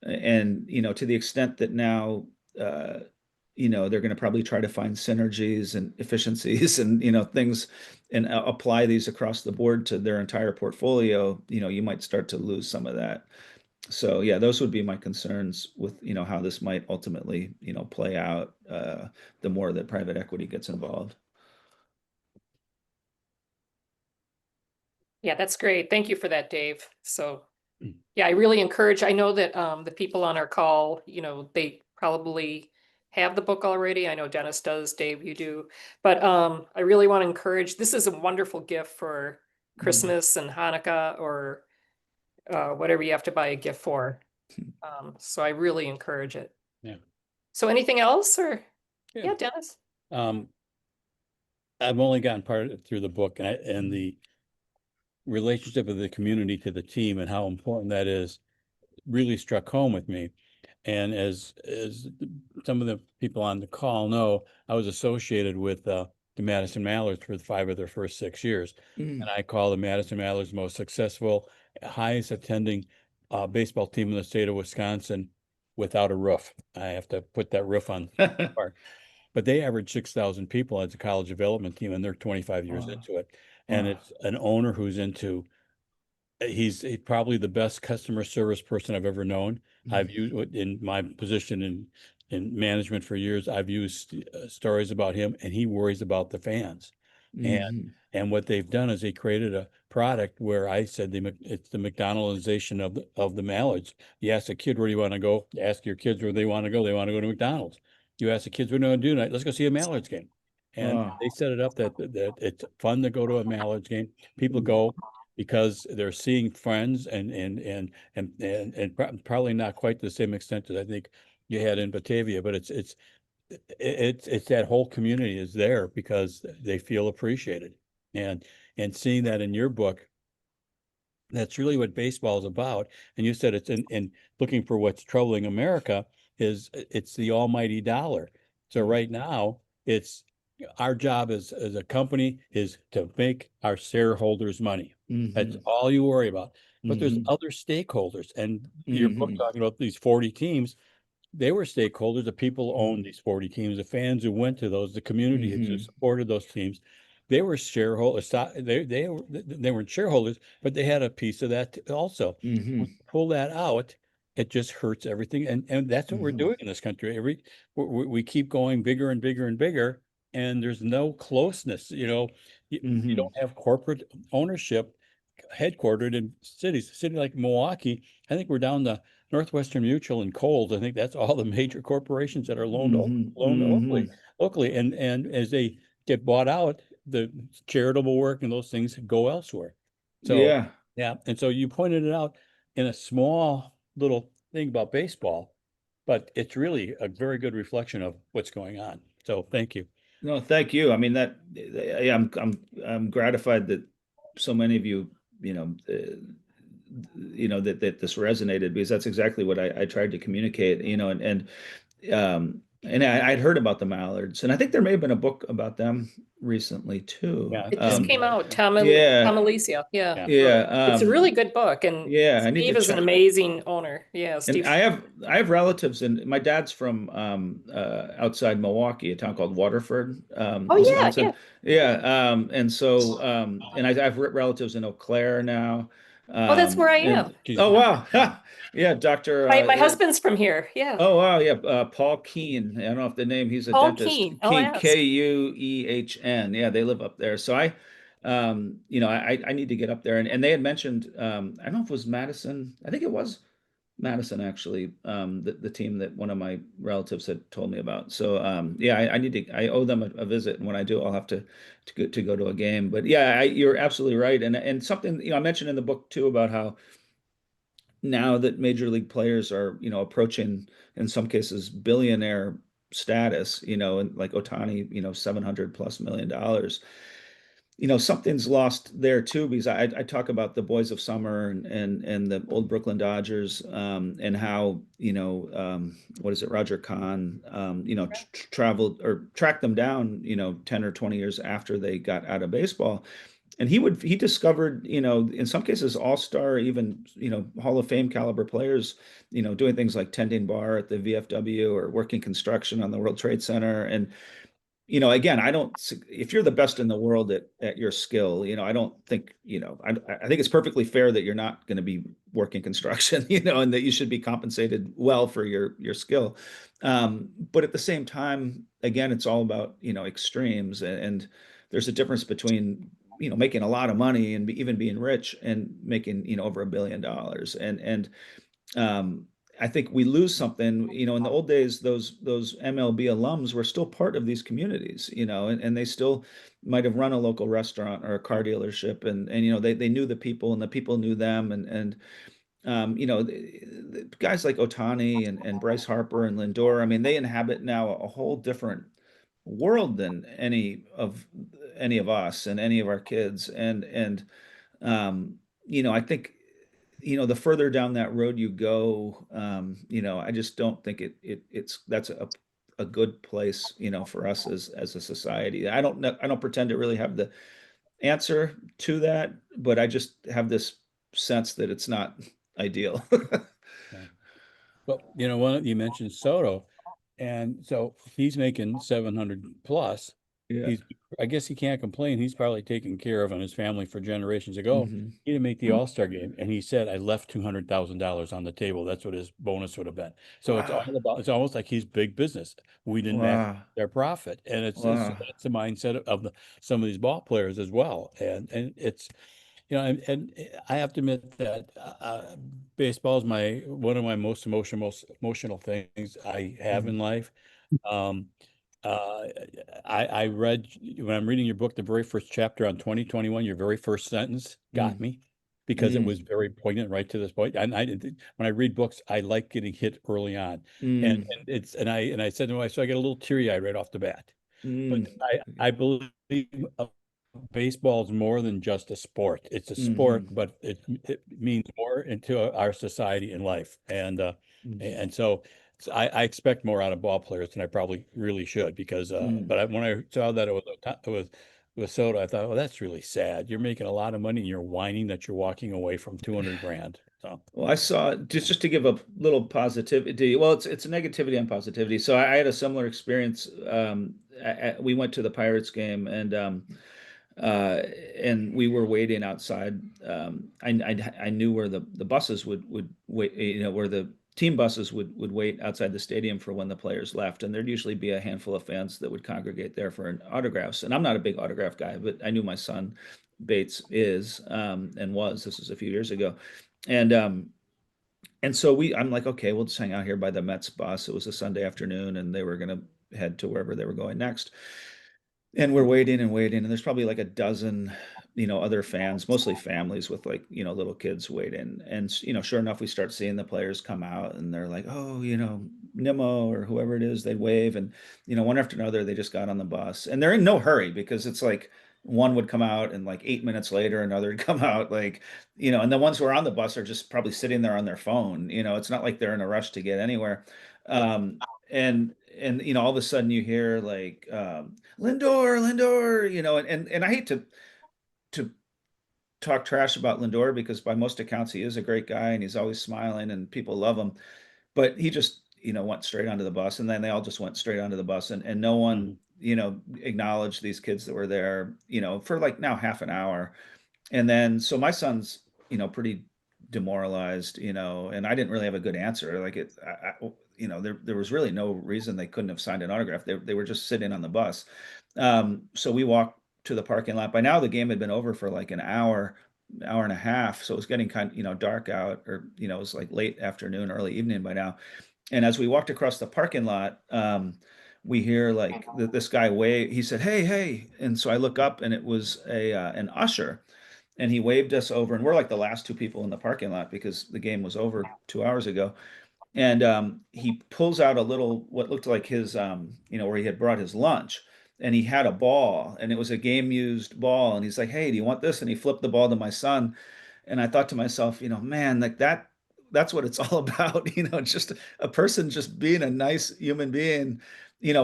to the extent that now they're going to probably try to find synergies and efficiencies and things and apply these across the board to their entire portfolio, you might start to lose some of that. So yeah, those would be my concerns with how this might ultimately play out the more that private equity gets involved. Yeah, that's great. Thank you for that, Dave. So, yeah, I really encourage, I know that the people on our call, they probably have the book already. I know Dennis does, Dave, you do. But I really want to encourage, this is a wonderful gift for Christmas and Hanukkah or whatever you have to buy a gift for. So I really encourage it. Yeah. So anything else or? Yeah. Yeah, Dennis? I've only gotten part through the book and the relationship of the community to the team and how important that is really struck home with me. And as some of the people on the call know, I was associated with the Madison Mallards for 5 of their first 6 years. And I call the Madison Mallards most successful, highest attending baseball team in the state of Wisconsin without a roof. I have to put that roof on part. But they average 6,000 people as a college development team, and they're 25 years Wow. into it. And Wow. it's an owner who's into, he's probably the best customer service person I've ever known. I've used in my position in management for years. I've used stories about him, and he worries about the fans. Mhm. And what they've done is they created a product where I said it's the McDonaldization of the mallards. You ask a kid where do you want to go, you ask your kids where they want to go. They want to go to McDonald's. You ask the kids what do you want to do tonight? Let's go see a Mallards game. And Wow. they set it up that it's fun to go to a Mallards game. People go because they're seeing friends and probably not quite to the same extent as I think you had in Batavia, but it's that whole community is there because they feel appreciated. And seeing that in your book, that's really what baseball is about. And you said it's in looking for what's troubling America is it's the almighty dollar. So right now, it's our job as a company is to make our shareholders money. That's Mhm. all you worry about. But there's Mhm. other stakeholders, and your book Mhm. talking about these 40 teams, they were stakeholders. The people who owned these 40 teams, the fans who went to those, the community who Mhm. supported those teams. They were shareholders. They weren't shareholders, but they had a piece of that also. Mhm. Pull that out, it just hurts everything. And that's what we're Mhm. doing in this country. We keep going bigger and bigger and bigger, and there's no closeness. You Mhm. don't have corporate ownership headquartered in cities. A city like Milwaukee, I think we're down to Northwestern Mutual and Kohl's. I think that's all the major corporations that are Mhm. loaned Mhm. locally. And as they get bought out, the charitable work and those things go elsewhere. So Yeah. yeah, and so you pointed it out in a small little thing about baseball, but it's really a very good reflection of what's going on. So thank you. No, thank you. I mean yeah, I'm gratified that so many of you, you know, that this resonated because that's exactly what I tried to communicate, and I'd heard about the mallards, and I think there may have been a book about them recently too. Yeah, It just and came out, Yeah, Tom Alicia, yeah. yeah, yeah, It's a really good book, and yeah. I need to Steve is an check. amazing owner. Yeah, And Steve. I have relatives, and my dad's from outside Milwaukee, a town called Waterford, Oh, yeah, Wisconsin. yeah. Yeah, and so and I've relatives in Eau Claire now. Oh, that's where I And am. she's oh wow, yeah, Doctor. My husband's from here. Yeah. Oh wow, yeah, Paul Keen. I don't know if the name. He's a Paul dentist. Keen. I'll ask. Kuehn. Yeah, they live up there. So I need to get up there. And they had mentioned, I don't know if it was Madison. I think it was Madison actually, the team that one of my relatives had told me about. So yeah, I need to. I owe them a visit, and when I do, I'll have to go to a game. But yeah, you're absolutely right. And something I mentioned in the book too about how now that major league players are approaching in some cases billionaire status, and like Otani, 700 plus $1 million, something's lost there too, because I talk about the Boys of Summer and the old Brooklyn Dodgers, and how what is it, Roger Kahn, traveled or tracked them down 10 or 20 years after they got out of baseball, and he discovered, in some cases all-star, even Hall of Fame caliber players, doing things like tending bar at the VFW or working construction on the World Trade Center. And again, I don't, if you're the best in the world at your skill, I don't think, I think it's perfectly fair that you're not going to be working construction, and that you should be compensated well for your skill. But at the same time, again, it's all about, extremes, and there's a difference between, making a lot of money and even being rich and making, over $1 billion. Um, I think we lose something, in the old days, those MLB alums were still part of these communities, and they still might have run a local restaurant or a car dealership, and they knew the people and the people knew them, and the guys like Otani and Bryce Harper and Lindor, I mean, they inhabit now a whole different world than any of us and any of our kids, and I think the further down that road you go, I just don't think that's a good place, for us as a society. I don't know, I don't pretend to really have the answer to that, but I just have this sense that it's not ideal. Well, you know, you mentioned Soto, and so he's making 700 plus. Yeah. I guess he can't complain. He's probably taken care of on his family for generations ago. Mhm. He didn't make the All-Star game, and he said, "I left $200,000 on the table. That's what his bonus would have been." So it's Wow. all about. It's almost like he's big business. We didn't match Wow. their profit, and it's Wow. that's the mindset of some of these ball players as well. And it's, you know, and I have to admit that baseball is one of my most emotional things I have in life. Um, uh, I read, when I'm reading your book, the very first chapter on 2021, your very first sentence got Mm. me because it Mm. was very poignant right to this point. And when I read books, I like getting hit early on. Mm. And I said to my wife, so I get a little teary-eyed right off the bat. But Mm. I believe baseball is more than just a sport. It's a sport, Mhm. but it means more into our society and life. Mm. And so I expect more out of ball players than I probably really should, because Mm. when I saw that it was Soto, I thought, well, that's really sad. You're making a lot of money and you're whining that you're walking away from 200 grand. So Well, I saw, just to give a little positivity. Well, it's negativity and positivity. So I had a similar experience. We went to the Pirates game, uh, and we were waiting outside. I knew where the buses would wait. You know, where the team buses would wait outside the stadium for when the players left, and there'd usually be a handful of fans that would congregate there for autographs. And I'm not a big autograph guy, but I knew my son Bates is, and was. This was a few years ago, and um, and so I'm like, okay, we'll just hang out here by the Mets bus. It was a Sunday afternoon, and they were gonna head to wherever they were going next. And we're waiting and waiting, and there's probably like a dozen, other fans, mostly families with, like, little kids waiting. And sure enough, we start seeing the players come out, and they're like, oh, Nimmo or whoever it is, they wave, and one after another, they just got on the bus, and they're in no hurry because it's like one would come out, and like 8 minutes later, another would come out, like, and the ones who are on the bus are just probably sitting there on their phone. It's not like they're in a rush to get anywhere. Um, and all of a sudden you hear like, Lindor, Lindor, and I hate to talk trash about Lindor because by most accounts he is a great guy and he's always smiling and people love him, but he just went straight onto the bus, and then they all just went straight onto the bus, and no one mhm. acknowledged these kids that were there for like now half an hour. And then, so my son's, pretty demoralized, and I didn't really have a good answer. Like there was really no reason they couldn't have signed an autograph. They were just sitting on the bus. So we walked to the parking lot. By now, the game had been over for like an hour and a half. So it was getting kind of, dark out, or, it was like late afternoon, early evening by now. And as we walked across the parking lot, we hear like this guy wave. He said, "Hey, hey!" And so I look up, and it was an usher, and he waved us over, and we're like the last two people in the parking lot because the game was over 2 hours ago. And he pulls out a little, what looked like his, where he had brought his lunch, and he had a ball, and it was a game used ball, and he's like, "Hey, do you want this?" And he flipped the ball to my son. And I thought to myself, man, like that's what it's all about. Just a person just being a nice human being,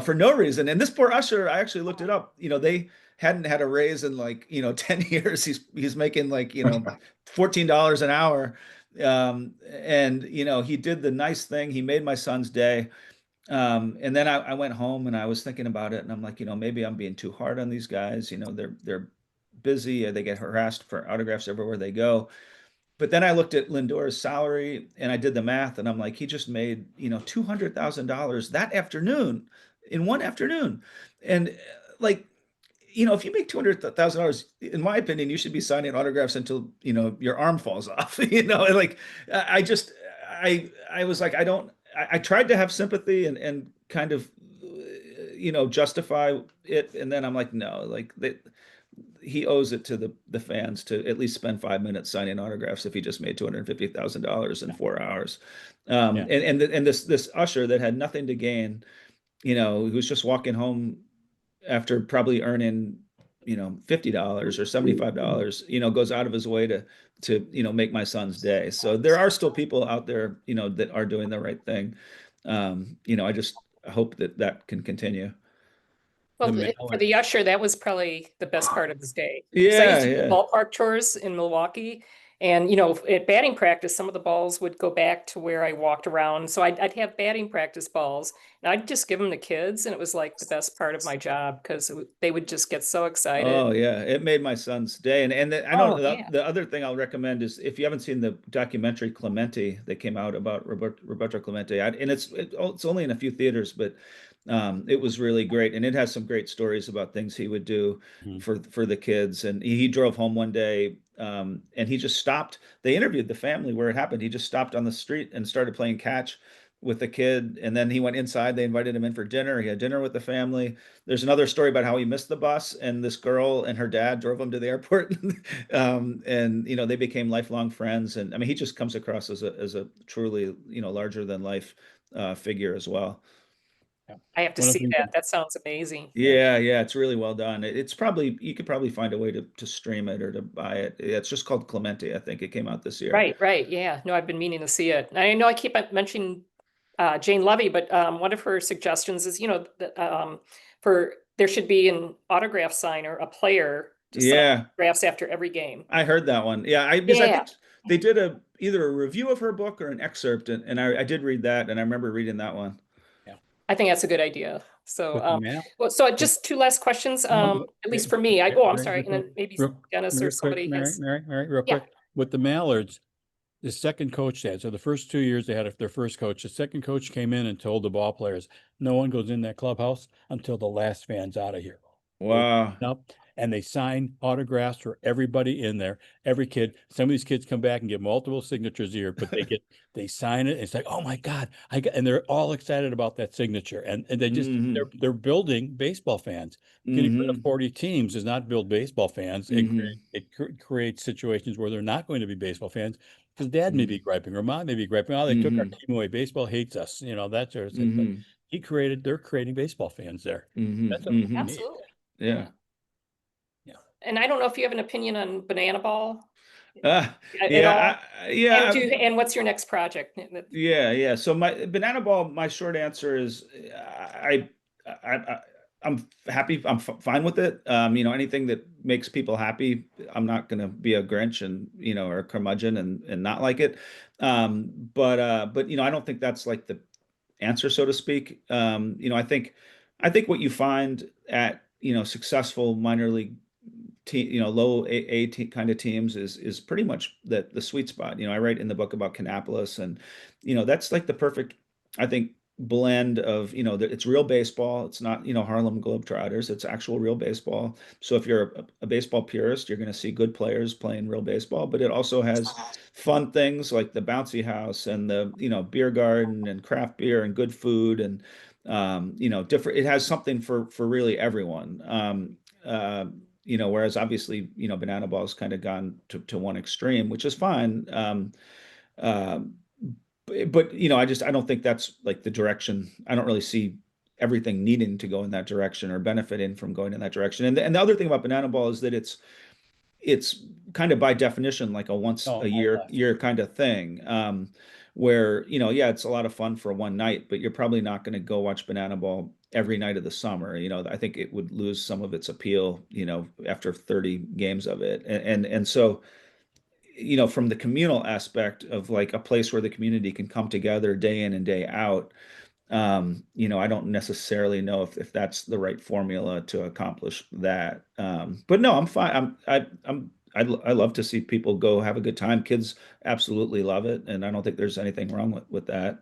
for no reason. And this poor usher, I actually looked it up. They hadn't had a raise in like, 10 years. He's making like, $14 an hour. And he did the nice thing. He made my son's day. And then I went home and I was thinking about it, and I'm like, maybe I'm being too hard on these guys. They're busy. They get harassed for autographs everywhere they go. But then I looked at Lindor's salary and I did the math, and I'm like, he just made, $200,000 that afternoon, in one afternoon. And like, if you make $200,000, in my opinion, you should be signing autographs until, your arm falls off. Like I just, I was like, I tried to have sympathy and kind of, justify it. And then I'm like, no, like he owes it to the fans to at least spend 5 minutes signing autographs if he just made $250,000 in 4 hours. Yeah. And this usher that had nothing to gain, who was just walking home after probably earning, $50 or $75, goes out of his way to make my son's day. So there are still people out there, that are doing the right thing. I just hope that can continue. Well, The for mail. the usher, that was probably the best part of his day. Because I used Yeah, to do yeah. ballpark tours in Milwaukee, And, at batting practice, some of the balls would go back to where I walked around. So I'd have batting practice balls and I'd just give them to kids. And it was like the best part of my job because they would just get so excited. Oh yeah, it made my son's day. I know Oh, yeah. the other thing I'll recommend is if you haven't seen the documentary Clemente that came out about Roberto Clemente, and it's only in a few theaters, but it was really great, and it has some great stories about things he would do Mhm. for the kids. And he drove home one day, and he just stopped. They interviewed the family where it happened. He just stopped on the street and started playing catch with the kid, and then he went inside. They invited him in for dinner. He had dinner with the family. There's another story about how he missed the bus, and this girl and her dad drove him to the airport. And they became lifelong friends. And I mean, he just comes across as a truly larger than life figure as well. Yeah. I have to One of the see things that. That sounds amazing. Yeah, it's really well done. It's probably you could probably find a way to stream it or to buy it. It's just called Clemente. I think it came out this year. Right. Yeah. No, I've been meaning to see it. I know I keep mentioning Jane Levy, but one of her suggestions is, for there should be an autograph signer, a player to sign Yeah, autographs after every game. I heard that one. Yeah, because I Yeah, think they did either a review of her book or an excerpt, and I did read that, and I remember reading that one. Yeah. I think that's a good idea. So, With the mail. well, so just two last questions, at least for me. I'm sorry, and then maybe Dennis or somebody has. Mary, real Yeah. quick. With the Mallards, the second coach said, so the first 2 years they had their first coach, the second coach came in and told the ball players, no one goes in that clubhouse until the last fan's out of here. Wow. Up and they sign autographs for everybody in there, every kid. Some of these kids come back and get multiple signatures here, but they sign it. And it's like, oh my God, and they're all excited about that signature. And they just they're building baseball fans. Getting rid of 40 teams does not build baseball fans. It creates situations where they're not going to be baseball fans because dad may be griping or mom may be griping. Oh, they took our team away. Baseball hates us, that sort of thing. But they're creating baseball fans there. That's what we need. Absolutely. Yeah. And I don't know if you have an opinion on Banana Ball at all. Yeah, yeah. And what's your next project? Yeah. So my Banana Ball, my short answer is I'm happy. I'm fine with it. Anything that makes people happy, I'm not going to be a Grinch and or a curmudgeon and not like it. But I don't think that's like the answer, so to speak. I think what you find at successful minor league team, low kind of teams is pretty much the sweet spot. I write in the book about Kannapolis, and that's like the perfect, I think, blend of it's real baseball. It's not Harlem Globetrotters. It's actual real baseball. So if you're a baseball purist, you're going to see good players playing real baseball. But it also has fun things like the bouncy house and the beer garden and craft beer and good food and different. It has something for really everyone. Whereas obviously, Banana Ball's kind of gone to one extreme, which is fine. But I don't think that's like the direction. I don't really see everything needing to go in that direction or benefiting from going in that direction. And the other thing about Banana Ball is that it's kind of by definition like a once a year kind of thing. Where it's a lot of fun for one night, but you're probably not going to go watch Banana Ball every night of the summer. I think it would lose some of its appeal, after 30 games of it. And so, from the communal aspect of like a place where the community can come together day in and day out, I don't necessarily know if that's the right formula to accomplish that. But no, I'm fine. I love to see people go have a good time. Kids absolutely love it, and I don't think there's anything wrong with that.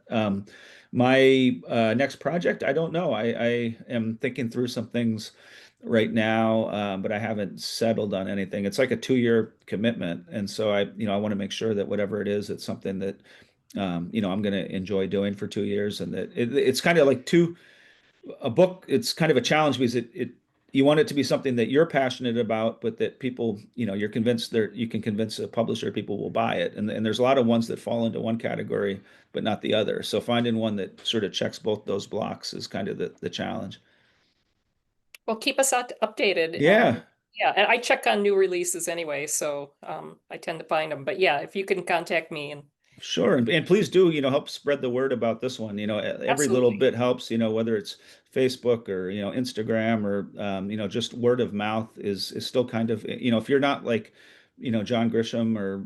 My next project, I don't know. I am thinking through some things right now, but I haven't settled on anything. It's like a 2-year commitment, and so I want to make sure that whatever it is, it's something that I'm going to enjoy doing for 2 years, and that it's kind of like a book. It's kind of a challenge because you want it to be something that you're passionate about, but that people, you're convinced you can convince a publisher people will buy it. And there's a lot of ones that fall into one category, but not the other. So finding one that sort of checks both those blocks is kind of the challenge. Well, keep us updated. Yeah. Yeah, and I check on new releases anyway, so I tend to find them. But yeah, if you can contact me and Sure. And please do, help spread the word about this one. Every little Absolutely. bit helps, whether it's Facebook or, Instagram or, just word of mouth is still kind of, if you're not like John Grisham or,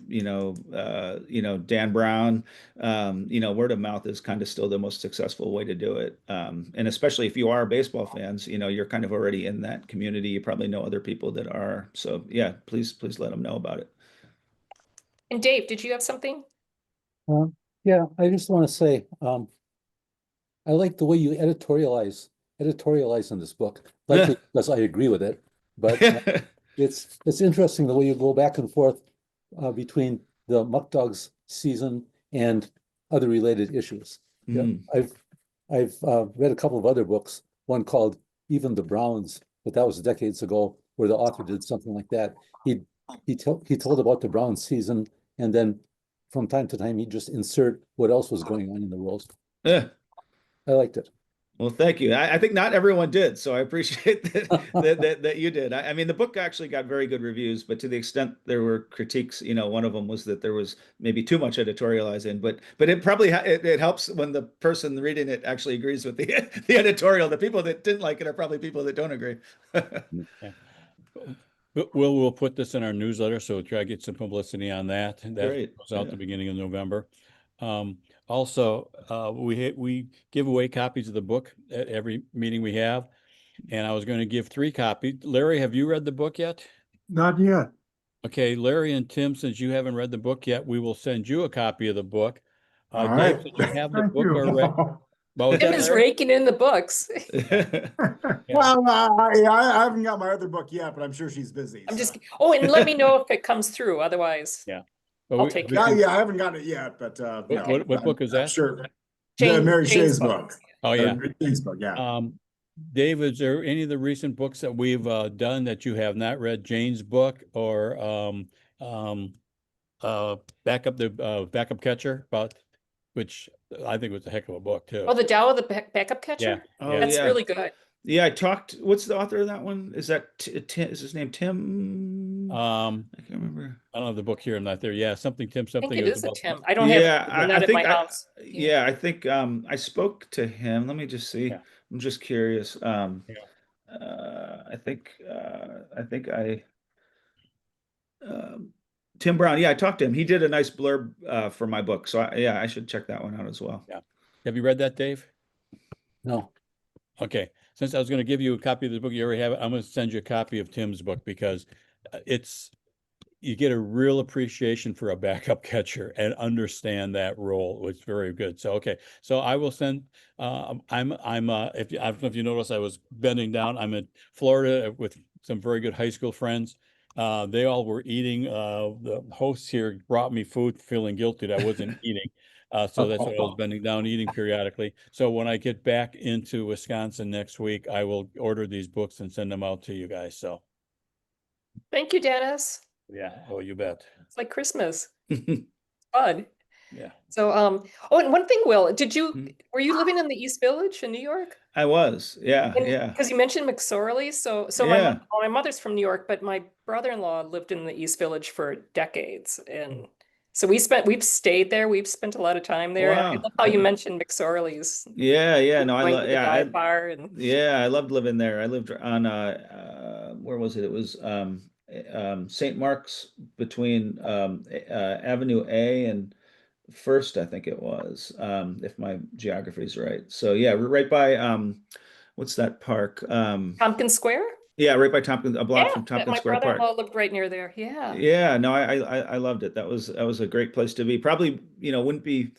Dan Brown, word of mouth is kind of still the most successful way to do it. And especially if you are baseball fans, you're kind of already in that community. You probably know other people that are. So yeah, please let them know about it. And Dave, did you have something? Yeah, I just want to say, I like the way you editorialize in this book, likely because I agree with it. But it's interesting the way you go back and forth between the Muck Dogs season and other related issues. Yeah, I've read a couple of other books. One called Even the Browns, but that was decades ago, where the author did something like that. He told about the Browns season, and then from time to time he'd just insert what else was going on in the world. Yeah. I liked it. Well, thank you. I think not everyone did, so I appreciate that you did. I mean, the book actually got very good reviews, but to the extent there were critiques, one of them was that there was maybe too much editorializing. But it probably it helps when the person reading it actually agrees with the editorial. The people that didn't like it are probably people that don't agree. Yeah. We'll put this in our newsletter, so we'll try to get some publicity on that. And that Great. goes out Yeah. the beginning of November. Also, we give away copies of the book at every meeting we have, and I was going to give 3 copies. Larry, have you read the book yet? Not yet. Okay, Larry and Tim, since you haven't read the book yet, we will send you a copy of the book. All Dave, right. did you have the Thank book you. already? What was Tim that, is Larry? raking in the books. Well, I haven't got my other book yet, but I'm sure she's busy. I'm so. just, oh, and let me know if it comes through. Otherwise, Yeah. I'll take it. Yeah, I haven't gotten it yet, but What book is I'm that? sure. Jane- The Mary Jane's Shay's book. book. Oh, yeah. Jane's book, yeah. Dave, is there any of the recent books that we've done that you have not read? Jane's book or Backup Catcher, which I think was a heck of a book too. Oh, the Tao of the Backup Catcher? Oh, That's yeah. really good. Yeah, I talked. What's the author of that one? Is that is his name Tim? I can't remember. I don't have the book here. I'm not there. Yeah, something Tim, I something. think it was is a about- Tim. I don't have Yeah, it not at my house. yeah, I think I spoke to him. Let me just see. Yeah. I'm just curious. Yeah. I think Tim Brown. Yeah, I talked to him. He did a nice blurb for my book. So I should check that one out as well. Yeah. Have you read that, Dave? No. Okay. Since I was going to give you a copy of the book, you already have it. I'm going to send you a copy of Tim's book because you get a real appreciation for a backup catcher and understand that role. It's very good. So, okay. So I will send, I don't know if you notice, I was bending down. I'm in Florida with some very good high school friends. They all were eating. The hosts here brought me food, feeling guilty that I wasn't eating. So that's why I was bending down, eating periodically. So when I get back into Wisconsin next week, I will order these books and send them out to you guys. So Thank you, Dennis. yeah, oh, you bet. It's like Christmas. Fun. Yeah. So, oh, and one thing, Will, were you living in the East Village in New York? I was. Yeah. Because you mentioned McSorley. So Yeah. my mother's from New York, but my brother-in-law lived in the East Village for decades. And so we've stayed there. We've spent a lot of time there. And I Wow. love how you mentioned McSorley's. Yeah. No, I Going love. to the Yeah. dive bar and I loved living there. I lived on where was it? It was St. Mark's between Avenue A and First, I think it was, if my geography is right. So yeah, we're right by what's that park? Tompkins Square. Yeah, right by Tompkins, a block from Yeah, Tompkins my Square Park. brother-in-law lived right near there. Yeah. Yeah, no, I loved it. That was a great place to be. Probably, wouldn't be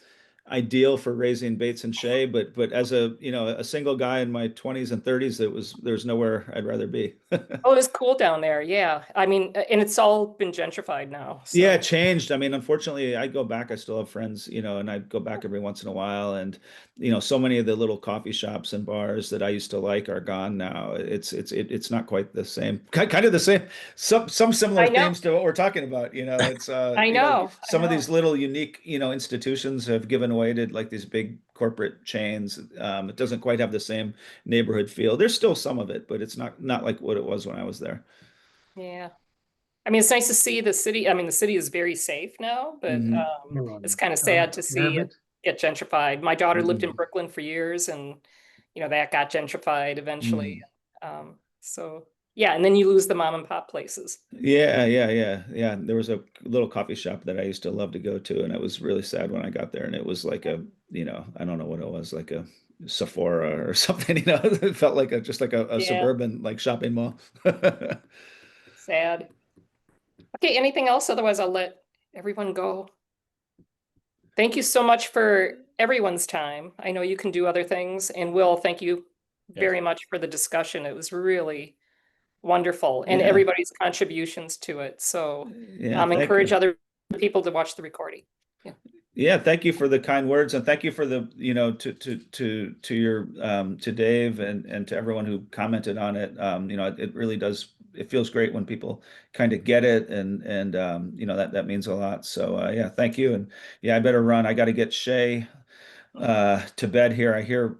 ideal for raising Bates and Shea, but as a single guy in my 20s and 30s, there's nowhere I'd rather be. Oh, it was cool down there. Yeah. I mean, and it's all been gentrified now. So. Yeah, it changed. I mean, unfortunately, I go back. I still have friends, and I go back every once in a while. And so many of the little coffee shops and bars that I used to like are gone now. It's not quite the same. Kind of the same. Some similar I know. themes to what we're talking about. It's I know. some of these little unique institutions have given way to like these big corporate chains. It doesn't quite have the same neighborhood feel. There's still some of it, but it's not like what it was when I was there. Yeah. I mean, it's nice to see the city. I mean, the city is very safe now, but it's kind of sad to see it get gentrified. My daughter lived in Brooklyn for years, and that got gentrified eventually. So Yeah, and then you lose the mom and pop places. Yeah. There was a little coffee shop that I used to love to go to, and it was really sad when I got there. And it was like a, I don't know what it was, like a Sephora or something. It felt like just like a Yeah. suburban like shopping mall. Sad. Okay, anything else? Otherwise, I'll let everyone go. Thank you so much for everyone's time. I know you can do other things. And Will, thank you very much for the discussion. It was really wonderful, and Yeah. everybody's contributions to it. So Yeah, thank encourage you. other people to watch the recording. Yeah, thank you for the kind words, and thank you for the, to your to Dave and to everyone who commented on it. It really does. It feels great when people kind of get it, and that means a lot. So yeah, thank you, and yeah, I better run. I got to get Shay to bed here. I hear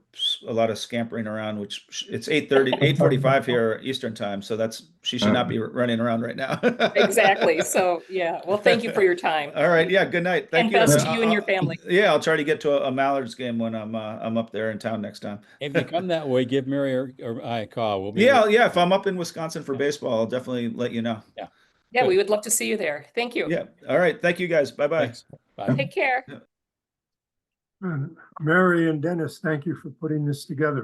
a lot of scampering around, which it's 8:30, 8:45 here Eastern time, so she should not be running around right now. Exactly. So yeah, well, thank you for your time. All right. Yeah. Good night. Thank And you. best to you and your I'll- family. Yeah, I'll try to get to a Mallards game when I'm up there in town next time. If you come that way, give Mary or I a call. We'll be Yeah, yeah. If I'm up in Wisconsin for baseball, I'll definitely let you know. Yeah. Yeah, Good. we would love to see you there. Thank you. Yeah. All right. Thank you guys. Bye-bye. Thanks. Bye. Take care. Mary and Dennis, thank you for putting this together.